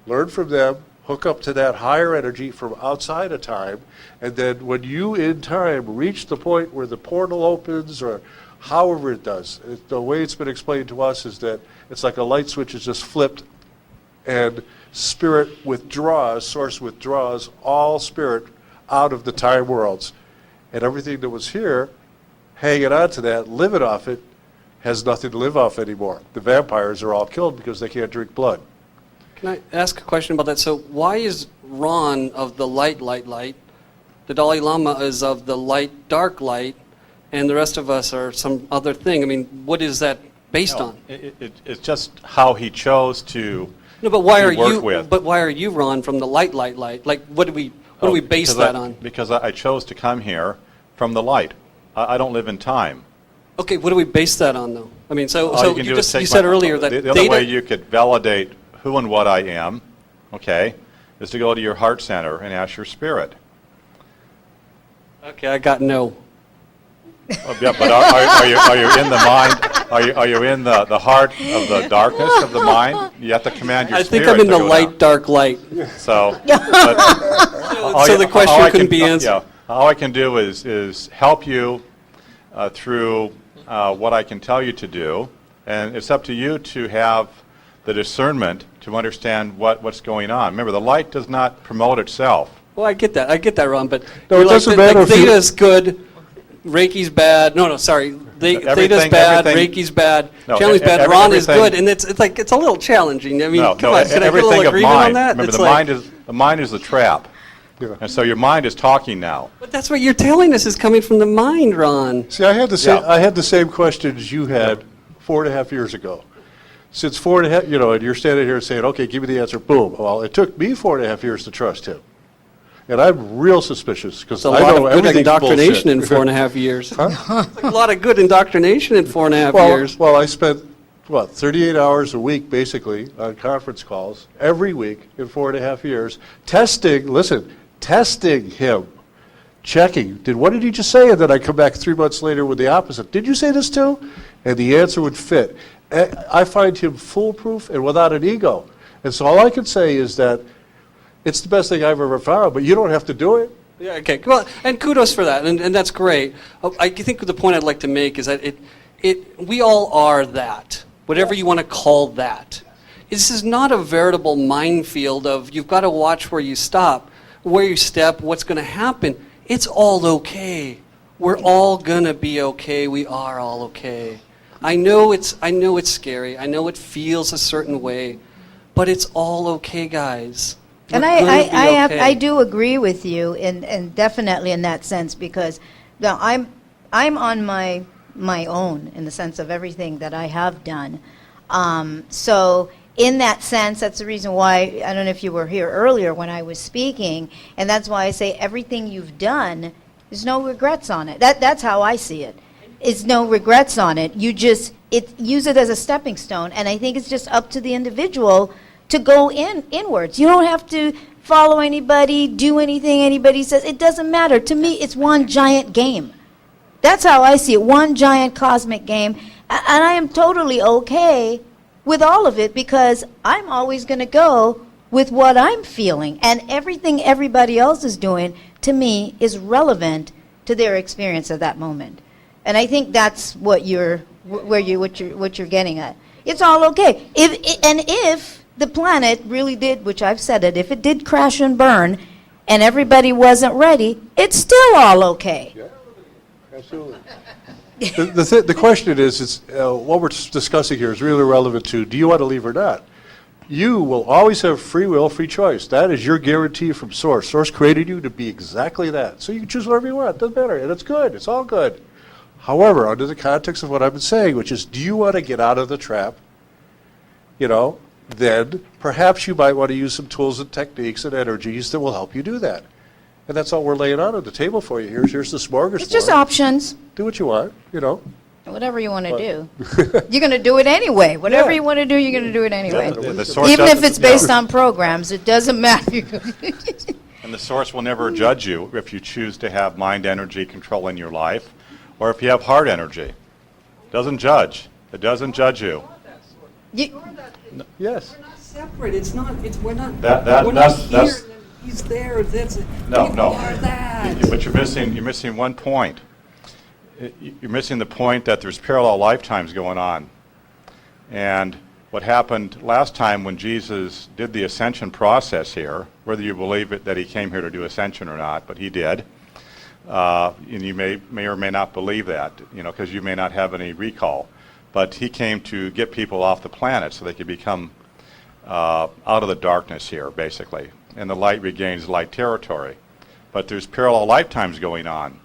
learn from them, hook up to that higher energy from outside of time, and then when you in time reach the point where the portal opens, or however it does, the way it's been explained to us is that it's like a light switch is just flipped, and spirit withdraws, source withdraws all spirit out of the time worlds, and everything that was here, hanging on to that, living off it, has nothing to live off anymore. The vampires are all killed because they can't drink blood. Can I ask a question about that? So why is Ron of the light, the Dalai Lama is of the light, dark light, and the rest of us are some other thing? I mean, what is that based on? It's just how he chose to No, but why to are work you? with. But why are you Ron from the light? Like, what do we base that on? Because I chose to come here from the light. I don't live in time. Okay, what do we base that on, though? I mean, so All you can do is you take said my- earlier that the other data. way you could validate who and what I am, okay, is to go to your heart center and ask your spirit. Okay, I got no. Oh, yeah, but are you in the mind? Are you in the heart of the darkness of the mind? You have to command your I think spirit I'm in to the go light, down. dark light. So, So the question couldn't be answered. Yeah, all I can do is help you through what I can tell you to do, and it's up to you to have the discernment to understand what's going on. Remember, the light does not promote itself. Well, I get that, Ron. But No, you're it doesn't matter if you- Theta's good, Reiki's bad. No, sorry. Theta's Everything- bad, everything- Reiki's bad, No, Channeling bad, every- Ron is everything- good, and it's like it's a little challenging. I mean, No, come no, on, can I get a everything little of agreement mind. on that? Remember, It's the mind is the trap, and so your mind is talking now. But that's what you're telling us is coming from the mind, Ron. See, I had the same, Yeah. I had the same questions you had 4.5 years ago. Since 4.5, and you're standing here saying, okay, give me the answer, boom. Well, it took me 4.5 years to trust him. And I'm real suspicious, because It's a I lot know of good everything's indoctrination bullshit. in 4.5 years. It's like a lot of good indoctrination in 4.5 years. Well, I spent, 38 hours a week, basically, on conference calls, every week in 4.5 years, testing him, checking. What did he just say? And then I come back 3 months later with the opposite. Did you say this too? And the answer would fit. I find him foolproof and without an ego. And so all I can say is that it's the best thing I've ever found, but you don't have to do it. Yeah, okay. Well, and kudos for that, and that's great. I think the point I'd like to make is that we all are that, whatever you want to call that. This is not a veritable minefield of you've got to watch where you stop, where you step, what's going to happen. It's all okay. We're all going to be okay. We are all okay. I know it's scary. I know it feels a certain way, but it's all okay, guys. And We're gonna be okay. I do agree with you, and definitely in that sense, because now I'm on my own in the sense of everything that I have done. So in that sense, that's the reason why, I don't know if you were here earlier when I was speaking, and that's why I say everything you've done, there's no regrets on it. That's how I see it. It's no regrets on it. You just use it as a stepping stone, and I think it's just up to the individual to go inwards. You don't have to follow anybody, do anything anybody says. It doesn't matter. To me, it's one giant game. That's how I see it, one giant cosmic game. And I am totally okay with all of it, because I'm always going to go with what I'm feeling. And everything everybody else is doing, to me, is relevant to their experience at that moment. And I think that's what you're getting at. It's all okay. If the planet really did, which I've said it, if it did crash and burn and everybody wasn't ready, it's still all okay. Yeah, absolutely. The question is what we're discussing here is really relevant to, do you want to leave or not? You will always have free will, free choice. That is your guarantee from Source. Source created you to be exactly that. So you can choose whatever you want. It doesn't matter. And it's good. It's all good. However, under the context of what I've been saying, which is, do you want to get out of the trap? then perhaps you might want to use some tools and techniques and energies that will help you do that. And that's all we're laying out on the table for you. Here's the smorgasbord. It's just options. Do what you want, Whatever you want to do. You're going to do it anyway. Whatever you want to do, you're going to do it anyway. The source Even if doesn't- it's based on programs, it doesn't matter. And the source will never judge you if you choose to have mind energy controlling your life, or if you have heart energy. It doesn't judge. It doesn't judge you. Yes. Separate. It's not. We're not. We're not that's- here. that's- He's there. That's. No, we no. are that. But you're missing one point. You're missing the point that there's parallel lifetimes going on. And what happened last time when Jesus did the ascension process here, whether you believe it, that he came here to do ascension or not, but he did, and you may or may not believe that, because you may not have any recall. But he came to get people off the planet so they could become out of the darkness here, basically. And the light regains light territory. But there's parallel lifetimes going on.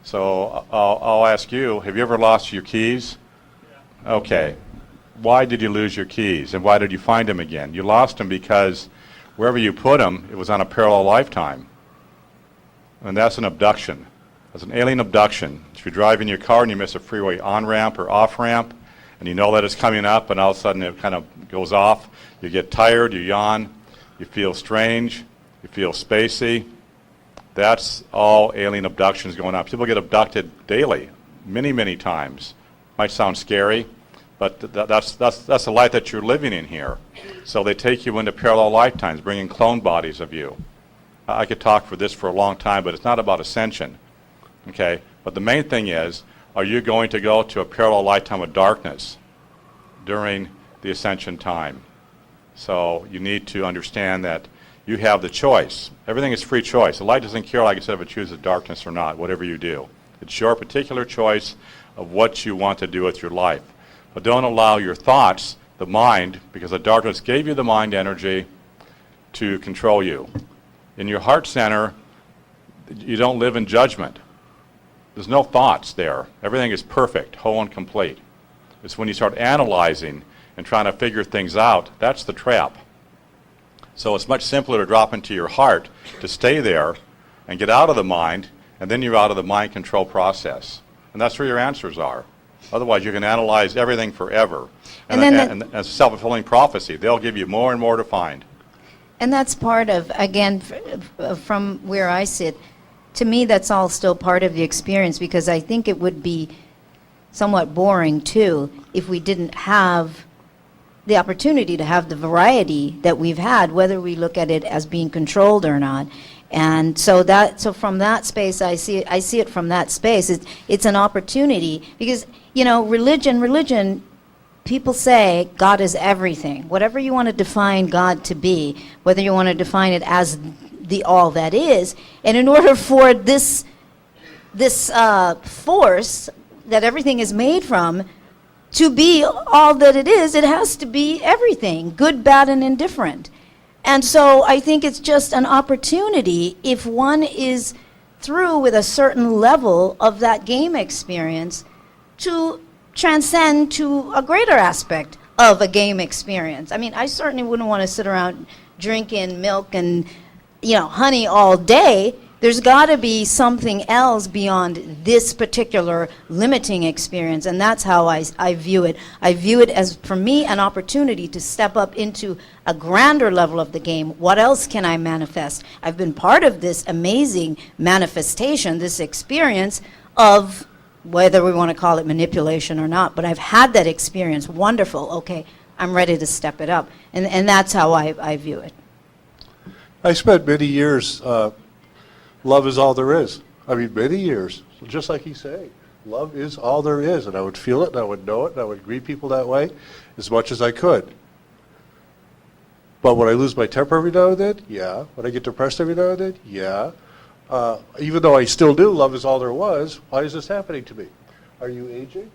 So I'll ask you, have you ever lost your keys? Okay. Why did you lose your keys, and why did you find them again? You lost them because wherever you put them, it was on a parallel lifetime. And that's an abduction. That's an alien abduction. If you're driving your car and you miss a freeway on-ramp or off-ramp, and you know that it's coming up, and all of a sudden it kind of goes off, you get tired, you yawn, you feel strange, you feel spacey. That's all alien abductions going on. People get abducted daily, many, many times. Might sound scary, but that's the life that you're living in here. So they take you into parallel lifetimes, bringing clone bodies of you. I could talk for this for a long time, but it's not about ascension. Okay? But the main thing is, are you going to go to a parallel lifetime of darkness during the ascension time? So you need to understand that you have the choice. Everything is free choice. The light doesn't care, like I said, if it chooses darkness or not, whatever you do. It's your particular choice of what you want to do with your life. But don't allow your thoughts, the mind, because the darkness gave you the mind energy to control you. In your heart center, you don't live in judgment. There's no thoughts there. Everything is perfect, whole and complete. It's when you start analyzing and trying to figure things out, that's the trap. So it's much simpler to drop into your heart, to stay there and get out of the mind, and then you're out of the mind control process. And that's where your answers are. Otherwise, you can analyze everything forever. And it's a self-fulfilling prophecy. They'll give you more and more to find. And that's part of, again, from where I sit, to me that's all still part of the experience, because I think it would be somewhat boring, too, if we didn't have the opportunity to have the variety that we've had, whether we look at it as being controlled or not. And so from that space, I see it from that space. It's an opportunity, because, religion, people say God is everything. Whatever you want to define God to be, whether you want to define it as the all that is, and in order for this force that everything is made from to be all that it is, it has to be everything, good, bad, and indifferent. And so I think it's just an opportunity, if one is through with a certain level of that game experience, to transcend to a greater aspect of a game experience. I mean, I certainly wouldn't want to sit around drinking milk and, honey all day. There's got to be something else beyond this particular limiting experience, and that's how I view it. I view it as, for me, an opportunity to step up into a grander level of the game. What else can I manifest? I've been part of this amazing manifestation, this experience of, whether we want to call it manipulation or not, but I've had that experience. Wonderful. Okay, I'm ready to step it up. And that's how I view it. I spent many years, love is all there is. I mean, many years. Just like he's saying, love is all there is. And I would feel it, and I would know it, and I would greet people that way as much as I could. But when I lose my temper every now and then, yeah. When I get depressed every now and then, yeah. Even though I still do, love is all there was, why is this happening to me? Are you aging?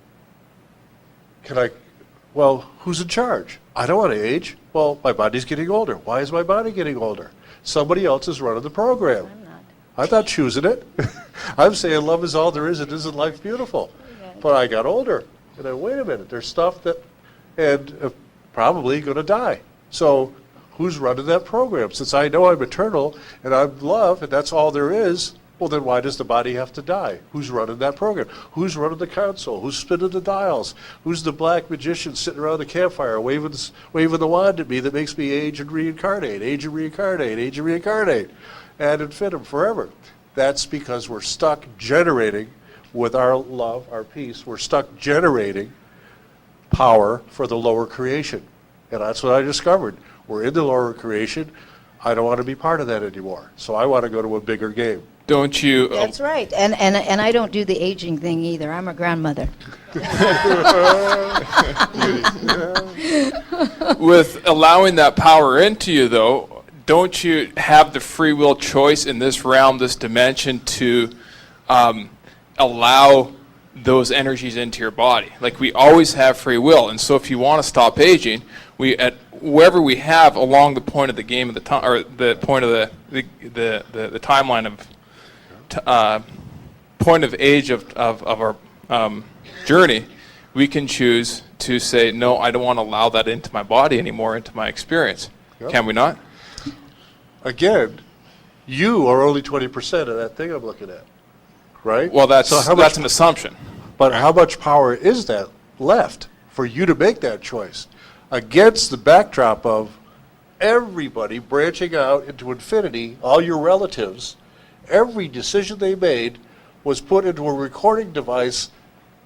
Well, who's in charge? I don't want to age. Well, my body's getting older. Why is my body getting older? Somebody else is running the program. I'm not choosing it. I'm saying love is all there is, and isn't life beautiful? But I got older, and then, wait a minute, there's stuff that, and probably going to die. So who's running that program? Since I know I'm eternal and I'm love and that's all there is, well, then why does the body have to die? Who's running that program? Who's running the console? Who's spinning the dials? Who's the black magician sitting around the campfire waving the wand at me that makes me age and reincarnate, age and reincarnate, age and reincarnate, ad infinitum, forever? That's because we're stuck generating, with our love, our peace, we're stuck generating power for the lower creation. And that's what I discovered. We're in the lower creation. I don't want to be part of that anymore. So I want to go to a bigger game. Don't you? That's right. And I don't do the aging thing either. I'm a grandmother. With allowing that power into you, though, don't you have the free will choice in this realm, this dimension, to allow those energies into your body? Like, we always have free will, and so if you want to stop aging, wherever we have along the point of the game of the time, or the point of the timeline of point of age of our journey, we can choose to say, no, I don't want to allow that into my body anymore, into my experience. Yep. Can we not? Again, you are only 20% of that thing I'm looking at, right? Well, that's So how much- an assumption. But how much power is that left for you to make that choice against the backdrop of everybody branching out into infinity, all your relatives? Every decision they made was put into a recording device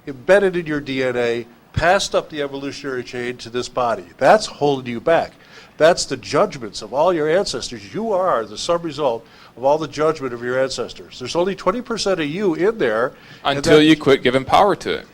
embedded in your DNA, passed up the evolutionary chain to this body. That's holding you back. That's the judgments of all your ancestors. You are the sum result of all the judgment of your ancestors. There's only 20% of you in there. Until you quit giving power to it.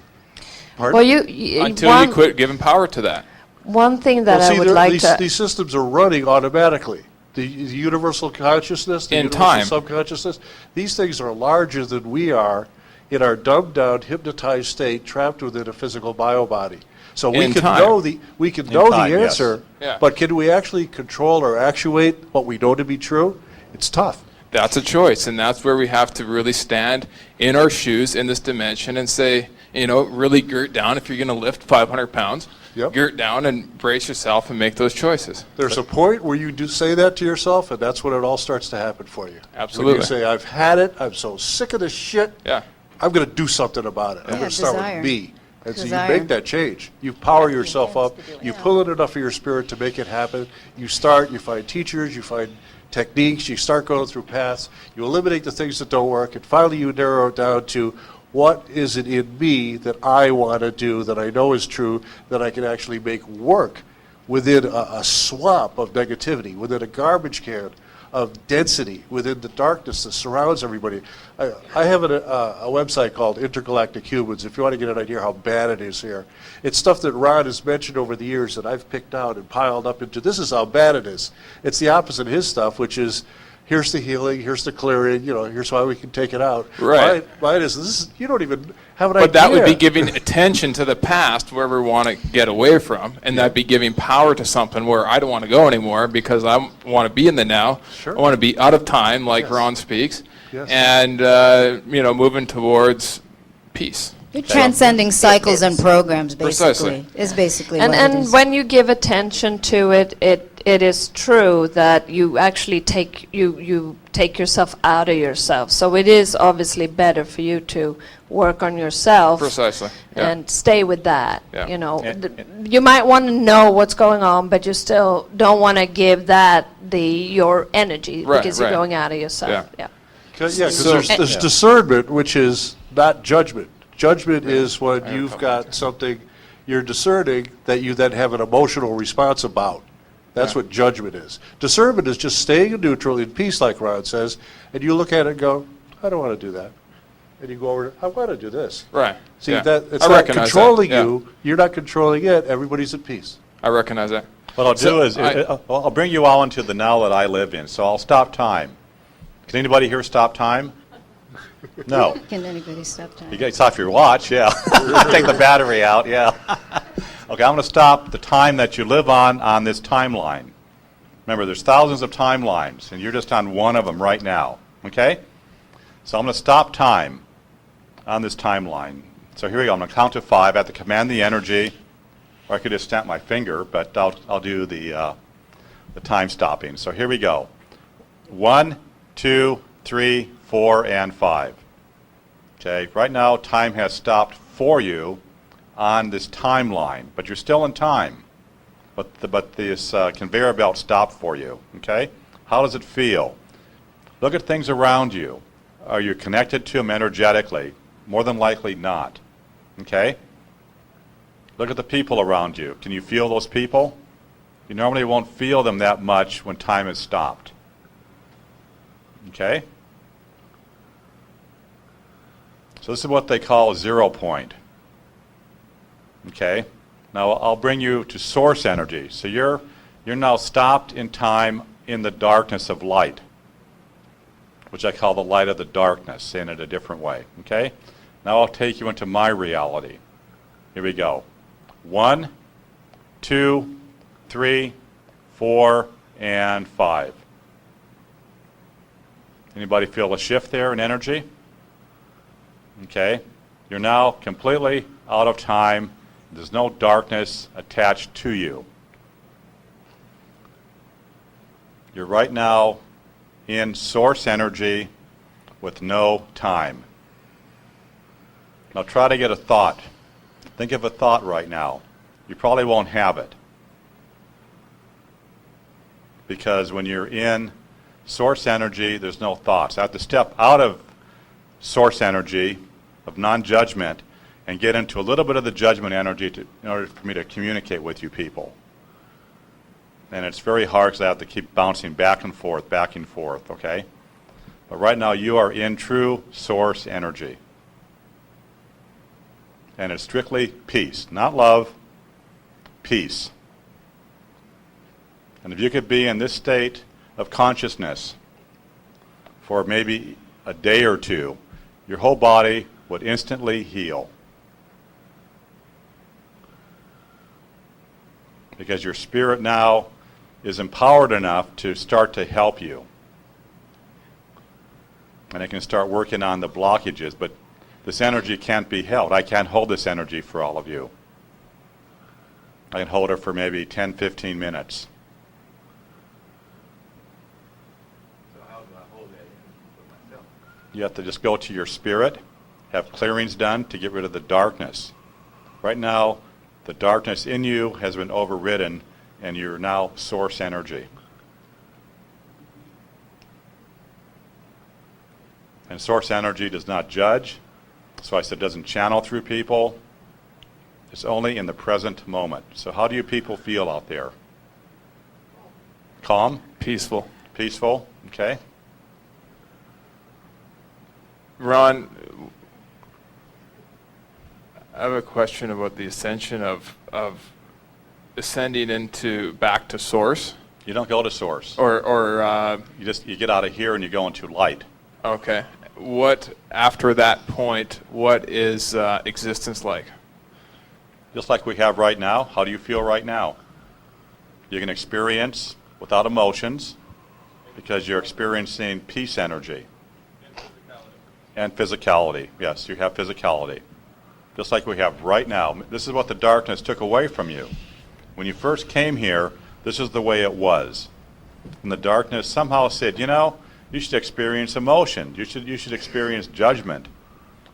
Pardon? Well, you Until you quit giving power to that. One thing that Well, see, I would like to... these systems are running automatically. The universal consciousness, the In universal time. subconsciousness, these things are larger than we are in our dumbed down, hypnotized state, trapped within a physical biobody. So we In can time. know the time, yes. answer, Yeah. but can we actually control or actuate what we know to be true? It's tough. That's a choice, and that's where we have to really stand in our shoes in this dimension and say, really girt down. If you're going to lift 500 pounds, Yep. girt down and brace yourself and make those choices. There's a point where you do say that to yourself, and that's when it all starts to happen for you. Absolutely. When you say, I've had it, I'm so sick of this shit, Yeah. I'm going to do something about it. I'm Yeah, going to start desire. with me. And so you Desire. make that change. You power yourself up. You pull in enough of your spirit to make it happen. You find teachers, you find techniques, you start going through paths. You eliminate the things that don't work, and finally you narrow it down to what is it in me that I want to do, that I know is true, that I can actually make work within a swamp of negativity, within a garbage can of density, within the darkness that surrounds everybody. I have a website called Intergalactic Humans, if you want to get an idea how bad it is here. It's stuff that Ron has mentioned over the years that I've picked out and piled up into, this is how bad it is. It's the opposite of his stuff, which is, here's the healing, here's the clearing, here's why we can take it out. Right. Mine is, you don't even have an idea. But that would be giving attention to the past where we want to get away from, and that'd be giving power to something where I don't want to go anymore because I want to be in the now. Sure. I want to be out of time, like Yes. Ron speaks, Yes. and moving towards peace. You're transcending cycles and programs, Precisely. basically. Is basically what it And is. when you give attention to it, it is true that you actually take yourself out of yourself. So it is obviously better for you to work on yourself. Precisely. Yeah. And stay with that. Yeah. You might want to know what's going on, but you still don't want to give that your energy Right, because you're right. going out of yourself. Yeah. Because So- there's discernment, which is not judgment. Judgment is when you've got something you're discerning that you then have an emotional response about. That's what judgment is. Discernment is just staying in neutral, in peace, like Ron says, and you look at it and go, I don't want to do that. And you go over, I want to do this. Right. See, yeah. it's I not recognize that, controlling yeah. you. You're not controlling it. Everybody's at peace. I recognize that. What I'll do So is, I- I'll bring you all into the now that I live in. So I'll stop time. Can anybody here stop time? No. Can anybody stop time? You get off your watch, yeah. Take the battery out, yeah. Okay, I'm going to stop the time that you live on this timeline. Remember, there's thousands of timelines, and you're just on one of them right now, okay? So I'm going to stop time on this timeline. So here we go. I'm going to count to 5. I have to command the energy. Or I could just snap my finger, but I'll do the time stopping. So here we go. 1, 2, 3, 4, and 5. Okay, right now time has stopped for you on this timeline, but you're still in time. But this conveyor belt stopped for you. Okay, how does it feel? Look at things around you. Are you connected to them energetically? More than likely not. Okay? Look at the people around you. Can you feel those people? You normally won't feel them that much when time has stopped. Okay? So this is what they call a 0 point. Okay? Now I'll bring you to source energy. So you're now stopped in time in the darkness of light, which I call the light of the darkness, saying it a different way. Okay? Now I'll take you into my reality. Here we go. 1, 2, 3, 4, and 5. Anybody feel a shift there in energy? Okay. You're now completely out of time. There's no darkness attached to you. You're right now in source energy with no time. Now try to get a thought. Think of a thought right now. You probably won't have it. Because when you're in source energy, there's no thoughts. I have to step out of source energy, of non-judgment, and get into a little bit of the judgment energy in order for me to communicate with you people. And it's very hard because I have to keep bouncing back and forth, okay? But right now you are in true source energy. And it's strictly peace, not love, peace. And if you could be in this state of consciousness for maybe a day or two, your whole body would instantly heal. Because your spirit now is empowered enough to start to help you. And it can start working on the blockages, but this energy can't be held. I can't hold this energy for all of you. I can hold it for maybe 10, 15 minutes. So how do I hold that in for myself? You have to just go to your spirit, have clearings done to get rid of the darkness. Right now, the darkness in you has been overridden, and you're now source energy. And source energy does not judge, so I said it doesn't channel through people. It's only in the present moment. So how do you people feel out there? Calm? Peaceful. Peaceful? Okay. Ron, I have a question about the ascension of ascending into back to source. You don't go to source. Or you get out of here and you go into light. Okay. What after that point? What is existence like? Just like we have right now. How do you feel right now? You can experience without emotions because you're experiencing peace energy. And physicality. Yes, you have physicality. Just like we have right now. This is what the darkness took away from you. When you first came here, this is the way it was. And the darkness somehow said, you know, you should experience emotion. You should experience judgment.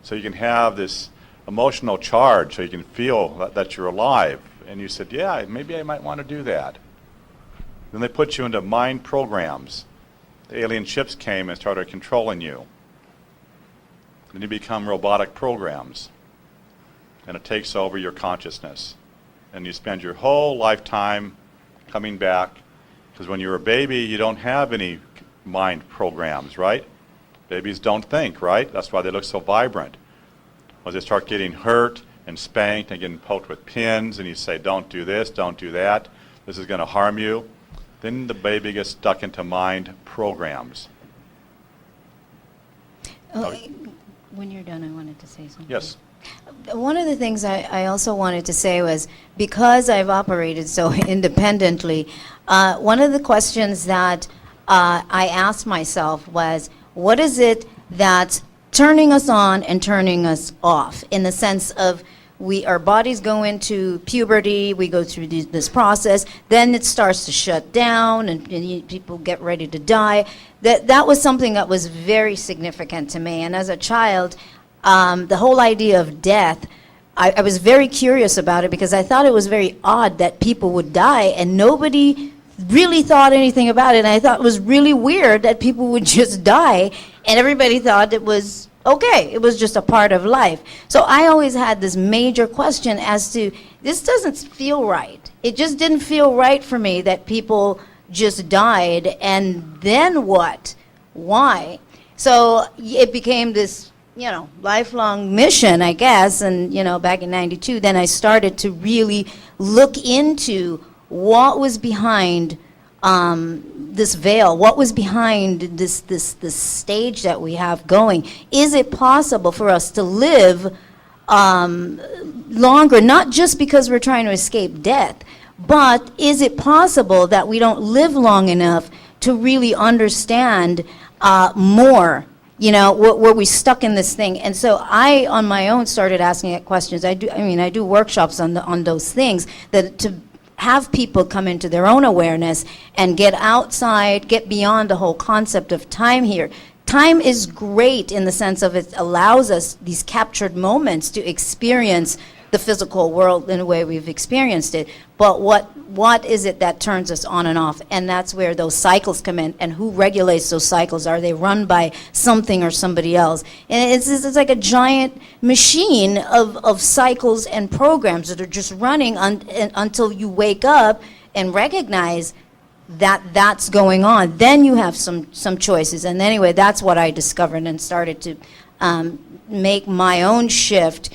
So you can have this emotional charge, so you can feel that you're alive. And you said, yeah, maybe I might want to do that. Then they put you into mind programs. The alien ships came and started controlling you. Then you become robotic programs. And it takes over your consciousness. And you spend your whole lifetime coming back. Because when you're a baby, you don't have any mind programs, right? Babies don't think, right? That's why they look so vibrant. Well, they start getting hurt and spanked and getting poked with pins, and you say, don't do this, don't do that, this is going to harm you. Then the baby gets stuck into mind programs. When you're done, I wanted to say something. Yes. One of the things I also wanted to say was, because I've operated so independently, one of the questions that I asked myself was, what is it that's turning us on and turning us off, in the sense of our bodies go into puberty, we go through this process, then it starts to shut down, and people get ready to die. That was something that was very significant to me. And as a child, the whole idea of death, I was very curious about it, because I thought it was very odd that people would die and nobody really thought anything about it. And I thought it was really weird that people would just die and everybody thought it was okay. It was just a part of life. So I always had this major question as to, this doesn't feel right. It just didn't feel right for me that people just died, and then what? Why? So it became this, lifelong mission, I guess. And, back in '92, then I started to really look into what was behind this veil, what was behind this stage that we have going. Is it possible for us to live longer, not just because we're trying to escape death, but is it possible that we don't live long enough to really understand more? Were we stuck in this thing? And so I, on my own, started asking it questions. I do workshops on those things, that to have people come into their own awareness and get outside, get beyond the whole concept of time here. Time is great in the sense of it allows us these captured moments to experience the physical world in the way we've experienced it. But what is it that turns us on and off? And that's where those cycles come in. And who regulates those cycles? Are they run by something or somebody else? And it's like a giant machine of cycles and programs that are just running until you wake up and recognize that that's going on. Then you have some choices. And anyway, that's what I discovered and started to make my own shift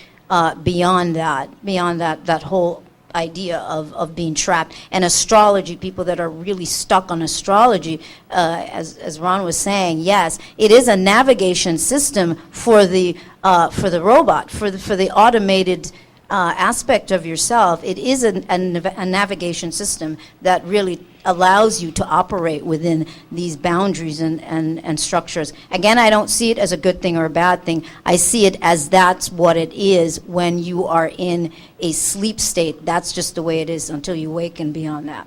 beyond that whole idea of being trapped. And astrology, people that are really stuck on astrology, as Ron was saying, yes, it is a navigation system for the robot, for the automated aspect of yourself. It is a navigation system that really allows you to operate within these boundaries and structures. Again, I don't see it as a good thing or a bad thing. I see it as that's what it is when you are in a sleep state. That's just the way it is until you wake and beyond that.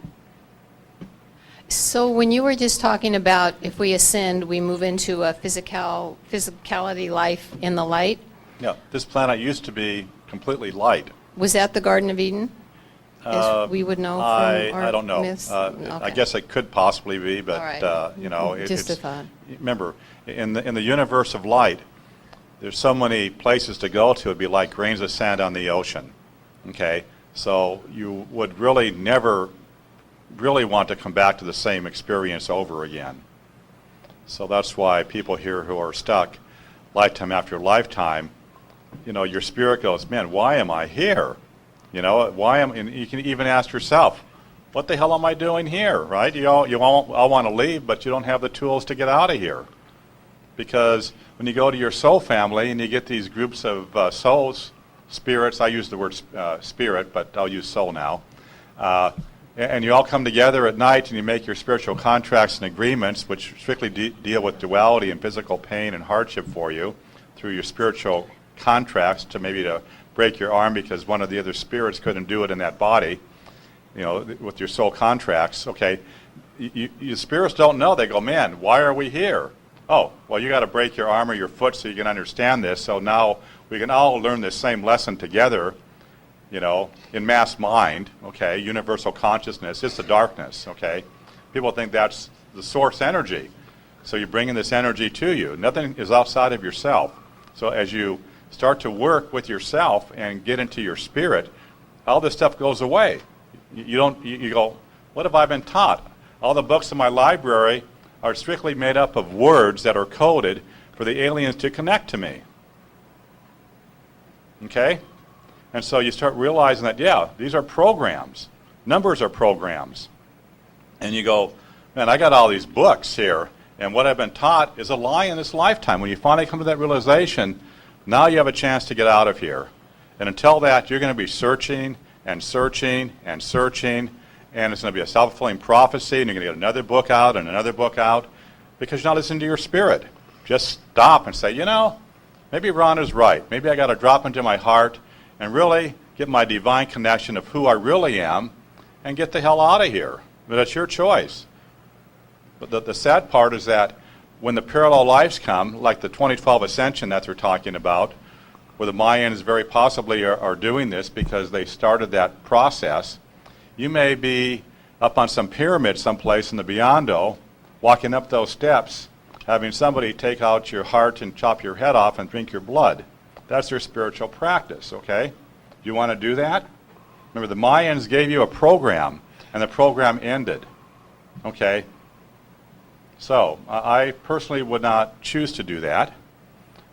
So when you were just talking about if we ascend, we move into a physicality life in the light, Yeah, this planet used to be completely light. was that the Garden of Eden? As we would know from our I don't know. myths? I Okay. guess it could possibly be, but All right. Just a it's, thought. remember, in the universe of light, there's so many places to go to. It'd be like grains of sand on the ocean. Okay, so you would really never really want to come back to the same experience over again. So that's why people here who are stuck lifetime after lifetime, your spirit goes, man, why am I here? And you can even ask yourself, what the hell am I doing here, right? You all want to leave, but you don't have the tools to get out of here. Because when you go to your soul family and you get these groups of souls, spirits, I use the word spirit, but I'll use soul now, and you all come together at night and you make your spiritual contracts and agreements, which strictly deal with duality and physical pain and hardship for you through your spiritual contracts to break your arm because one of the other spirits couldn't do it in that body, with your soul contracts, okay. You spirits don't know. They go, man, why are we here? Oh, well, you got to break your arm or your foot so you can understand this. So now we can all learn this same lesson together, in mass mind, okay, universal consciousness. It's the darkness, okay. People think that's the source energy. So you bring in this energy to you. Nothing is outside of yourself. So as you start to work with yourself and get into your spirit, all this stuff goes away. You go, what have I been taught? All the books in my library are strictly made up of words that are coded for the aliens to connect to me. Okay? And so you start realizing that, yeah, these are programs. Numbers are programs. And you go, man, I got all these books here, and what I've been taught is a lie in this lifetime. When you finally come to that realization, now you have a chance to get out of here. And until that, you're going to be searching and searching and searching, and it's going to be a self-fulfilling prophecy, and you're going to get another book out and another book out because you're not listening to your spirit. Just stop and say, maybe Ron is right. Maybe I got to drop into my heart and really get my divine connection of who I really am and get the hell out of here. But it's your choice. But the sad part is that when the parallel lives come, like the 2012 Ascension that they're talking about, where the Mayans very possibly are doing this because they started that process, you may be up on some pyramid someplace in the Beyond-O, walking up those steps, having somebody take out your heart and chop your head off and drink your blood. That's their spiritual practice, okay? Do you want to do that? Remember, the Mayans gave you a program, and the program ended, okay? So, I personally would not choose to do that,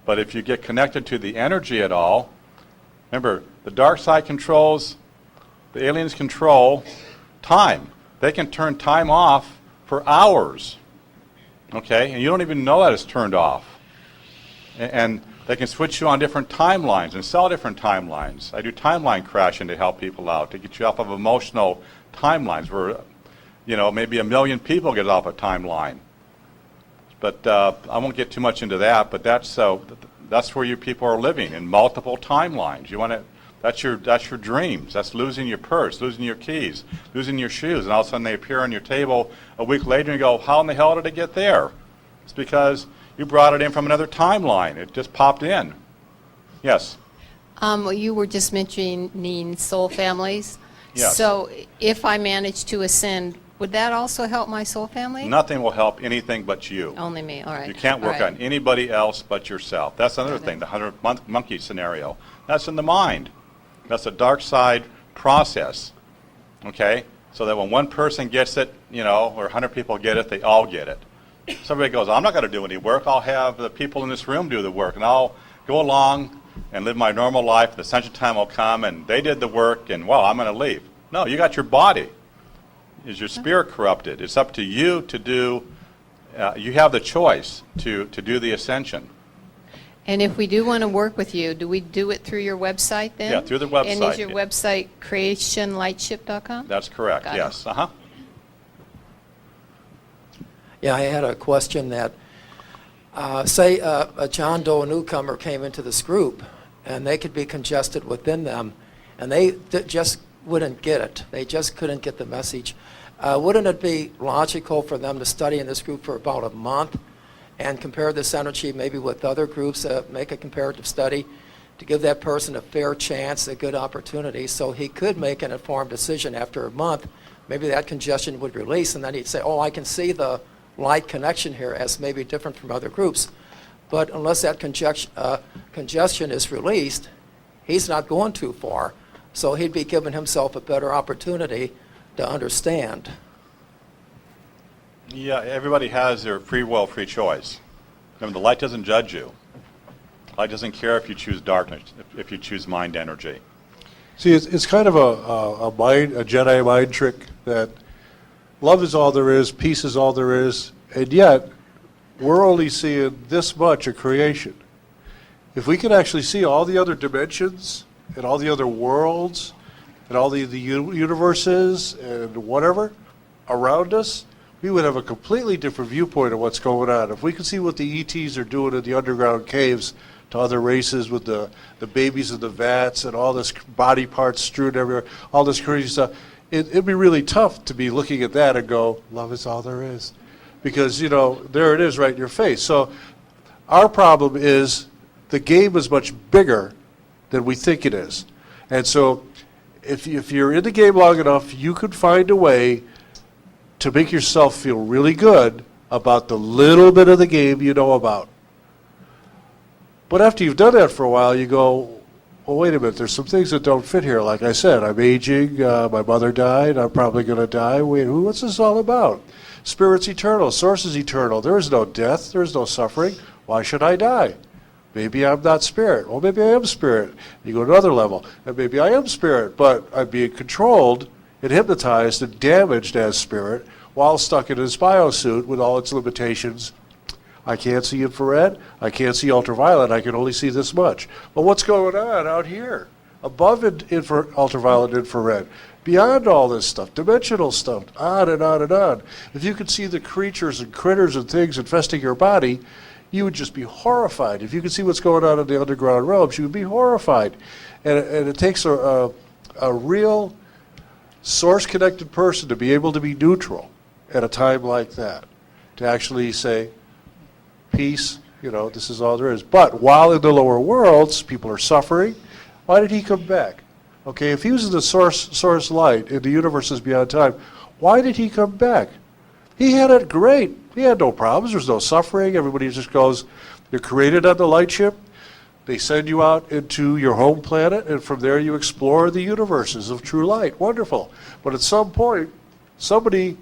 but if you get connected to the energy at all, remember, the dark side controls, the aliens control time. They can turn time off for hours, okay? And you don't even know that it's turned off. And they can switch you on different timelines and sell different timelines. I do timeline crashing to help people out, to get you off of emotional timelines where, you know, maybe 1 million people get off a timeline. But I won't get too much into that, but that's where you people are living, in multiple timelines. You want to, that's your dreams. That's losing your purse, losing your keys, losing your shoes, and all of a sudden they appear on your table a week later and you go, how in the hell did it get there? It's because you brought it in from another timeline. It just popped in. Yes? You were just mentioning soul families. Yes. So if I manage to ascend, would that also help my soul family? Nothing will help anything but you. Only me, all right. You can't work on anybody else but yourself. That's another thing, the 100-monkey scenario. That's in the mind. That's a dark side process, okay? So that when one person gets it, you know, or 100 people get it, they all get it. Somebody goes, I'm not going to do any work. I'll have the people in this room do the work, and I'll go along and live my normal life. The Ascension time will come, and they did the work, and, well, I'm going to leave. No, you got your body. Is your spirit corrupted? It's up to you to do, you have the choice to do the ascension. And if we do want to work with you, do we do it through your website then? Yeah, through the website. And is your website creationlightship.com? That's correct, Got it. yes. Yeah, I had a question that, say a John Doe newcomer came into this group, and they could be congested within them, and they just wouldn't get it. They just couldn't get the message. Wouldn't it be logical for them to study in this group for about a month and compare this energy maybe with other groups, make a comparative study to give that person a fair chance, a good opportunity, so he could make an informed decision after a month? Maybe that congestion would release, and then he'd say, oh, I can see the light connection here as maybe different from other groups. But unless that congestion is released, he's not going too far. So he'd be giving himself a better opportunity to understand. Yeah, everybody has their free will, free choice. Remember, the light doesn't judge you. Light doesn't care if you choose darkness, if you choose mind energy. See, it's kind of a Jedi mind trick that love is all there is, peace is all there is, and yet we're only seeing this much of creation. If we could actually see all the other dimensions and all the other worlds and all the universes and whatever around us, we would have a completely different viewpoint of what's going on. If we could see what the ETs are doing in the underground caves to other races with the babies in the vats and all this body parts strewn everywhere, all this crazy stuff, it'd be really tough to be looking at that and go, love is all there is. Because, you know, there it is right in your face. So our problem is the game is much bigger than we think it is. And so if you're in the game long enough, you could find a way to make yourself feel really good about the little bit of the game you know about. But after you've done that for a while, you go, well, wait a minute, there's some things that don't fit here. Like I said, I'm aging, my mother died, I'm probably going to die. Wait, what's this all about? Spirit's eternal, source is eternal. There is no death, there is no suffering. Why should I die? Maybe I'm not spirit. Well, maybe I am spirit. You go to another level, and maybe I am spirit, but I'm being controlled and hypnotized and damaged as spirit while stuck in this biosuit with all its limitations. I can't see infrared, I can't see ultraviolet, I can only see this much. But what's going on out here? Above ultraviolet and infrared, beyond all this stuff, dimensional stuff, on and on and on. If you could see the creatures and critters and things infesting your body, you would just be horrified. If you could see what's going on in the underground realms, you would be horrified. And it takes a real source-connected person to be able to be neutral at a time like that, to actually say, peace, this is all there is. But while in the lower worlds, people are suffering, why did he come back? Okay, if he was in the source light in the universes beyond time, why did he come back? He had it great. He had no problems. There's no suffering. Everybody just goes, you're created on the light ship. They send you out into your home planet, and from there you explore the universes of true light. Wonderful. But at some point, somebody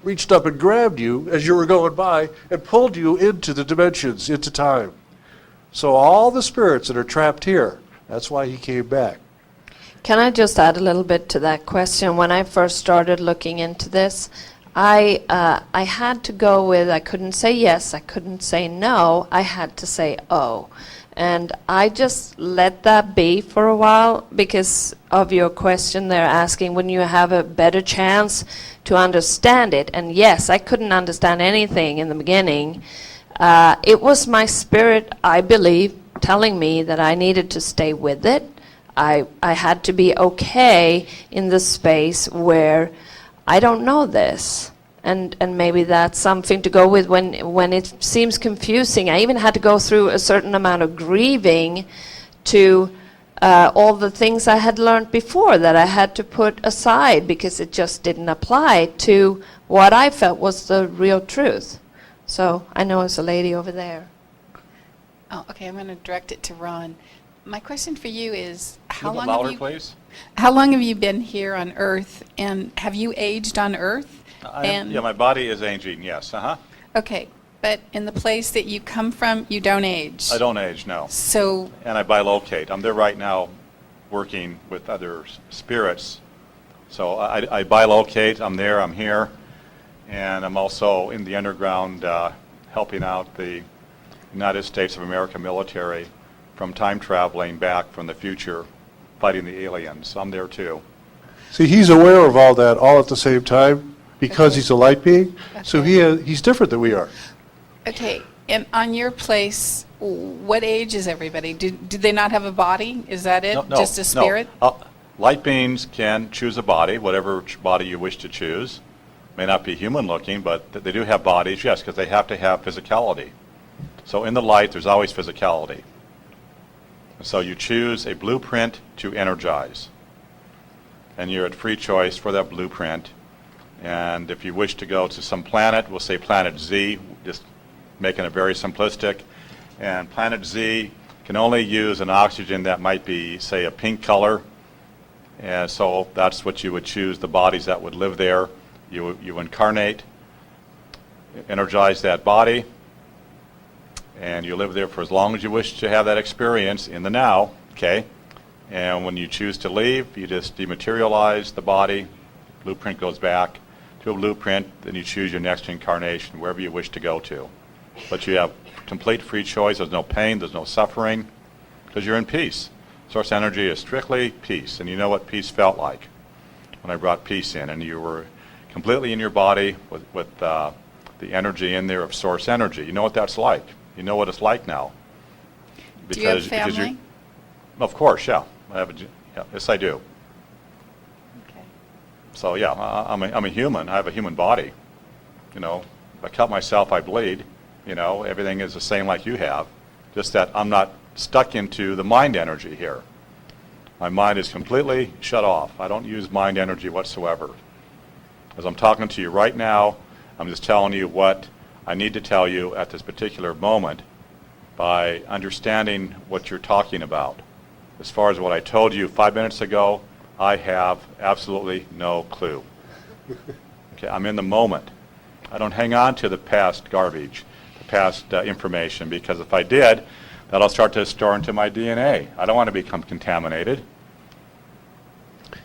reached up and grabbed you as you were going by and pulled you into the dimensions, into time. So all the spirits that are trapped here, that's why he came back. Can I just add a little bit to that question? When I first started looking into this, I had to go with, I couldn't say yes, I couldn't say no, I had to say oh. And I just let that be for a while because of your question there asking when you have a better chance to understand it. And yes, I couldn't understand anything in the beginning. It was my spirit, I believe, telling me that I needed to stay with it. I had to be okay in the space where I don't know this. And maybe that's something to go with when it seems confusing. I even had to go through a certain amount of grieving to all the things I had learned before that I had to put aside because it just didn't apply to what I felt was the real truth. So I know it's a lady over there. Oh, okay, I'm going to direct it to Ron. My question for you is, how A little long louder, have you, please. how long have you been here on Earth, and have you aged on Earth? Yeah, my body is aging, yes. Okay, but in the place that you come from, you don't age. I don't age, no. So, And I bilocate. I'm there right now working with other spirits. So I bilocate. I'm there, I'm here. And I'm also in the underground helping out the United States of America military from time traveling back from the future, fighting the aliens. So I'm there too. See, he's aware of all that all at the same time because he's a light being. So he's different than we are. okay, and on your place, what age is everybody? Do they not have a body? Is that it? No, Just a spirit? No. Light beings can choose a body, whatever body you wish to choose. May not be human looking, but they do have bodies, yes, because they have to have physicality. So in the light, there's always physicality. So you choose a blueprint to energize. And you're at free choice for that blueprint. And if you wish to go to some planet, we'll say planet Z, just making it very simplistic. And planet Z can only use an oxygen that might be, say, a pink color. And so that's what you would choose, the bodies that would live there. You incarnate, energize that body, and you live there for as long as you wish to have that experience in the now, okay? And when you choose to leave, you just dematerialize the body, blueprint goes back to a blueprint, then you choose your next incarnation, wherever you wish to go to. But you have complete free choice, there's no pain, there's no suffering, because you're in peace. Source energy is strictly peace, and you know what peace felt like when I brought peace in, and you were completely in your body with the energy in there of source energy. You know what that's like. You know what it's like now. Do you have family? Of course, yeah. Yes, I do. Okay. So yeah, I'm a human. I have a human body. You know, if I cut myself, I bleed. You know, everything is the same like you have. Just that I'm not stuck into the mind energy here. My mind is completely shut off. I don't use mind energy whatsoever. As I'm talking to you right now, I'm just telling you what I need to tell you at this particular moment by understanding what you're talking about. As far as what I told you 5 minutes ago, I have absolutely no clue. Okay, I'm in the moment. I don't hang on to the past garbage, the past information, because if I did, that'll start to store into my DNA. I don't want to become contaminated.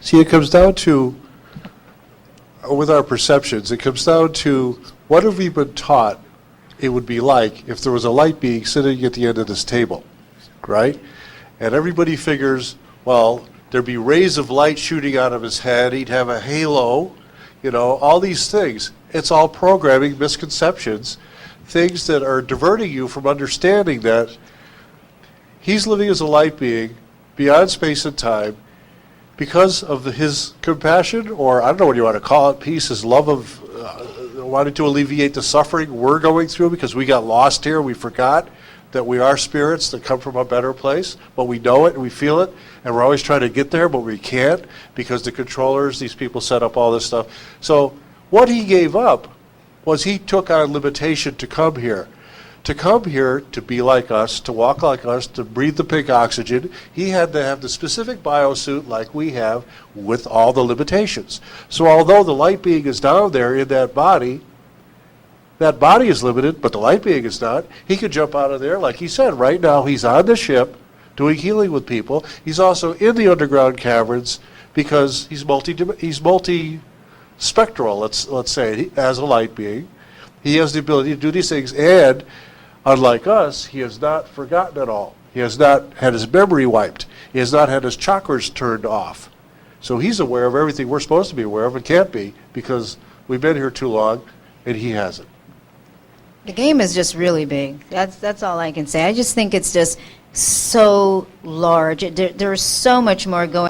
See, it comes down to, with our perceptions, it comes down to what have we been taught it would be like if there was a light being sitting at the end of this table, right? And everybody figures, well, there'd be rays of light shooting out of his head, he'd have a halo, you know, all these things. It's all programming, misconceptions things that are diverting you from understanding that he's living as a light being beyond space and time because of his compassion, or I don't know what you want to call it, peace, his love of wanting to alleviate the suffering we're going through because we got lost here, we forgot that we are spirits that come from a better place, but we know it and we feel it, and we're always trying to get there, but we can't because the controllers, these people set up all this stuff. So what he gave up was he took on limitation to come here. To come here, to be like us, to walk like us, to breathe the pink oxygen, he had to have the specific biosuit like we have with all the limitations. So although the light being is down there in that body is limited, but the light being is not. He could jump out of there, like he said. Right now, he's on the ship doing healing with people. He's also in the underground caverns because he's multi-spectral, let's say, as a light being. He has the ability to do these things, and unlike us, he has not forgotten it all. He has not had his memory wiped. He has not had his chakras turned off. So he's aware of everything we're supposed to be aware of and can't be because we've been here too long, and he hasn't. The game is just really big. That's all I can say. I just think it's just so large. There's so much more going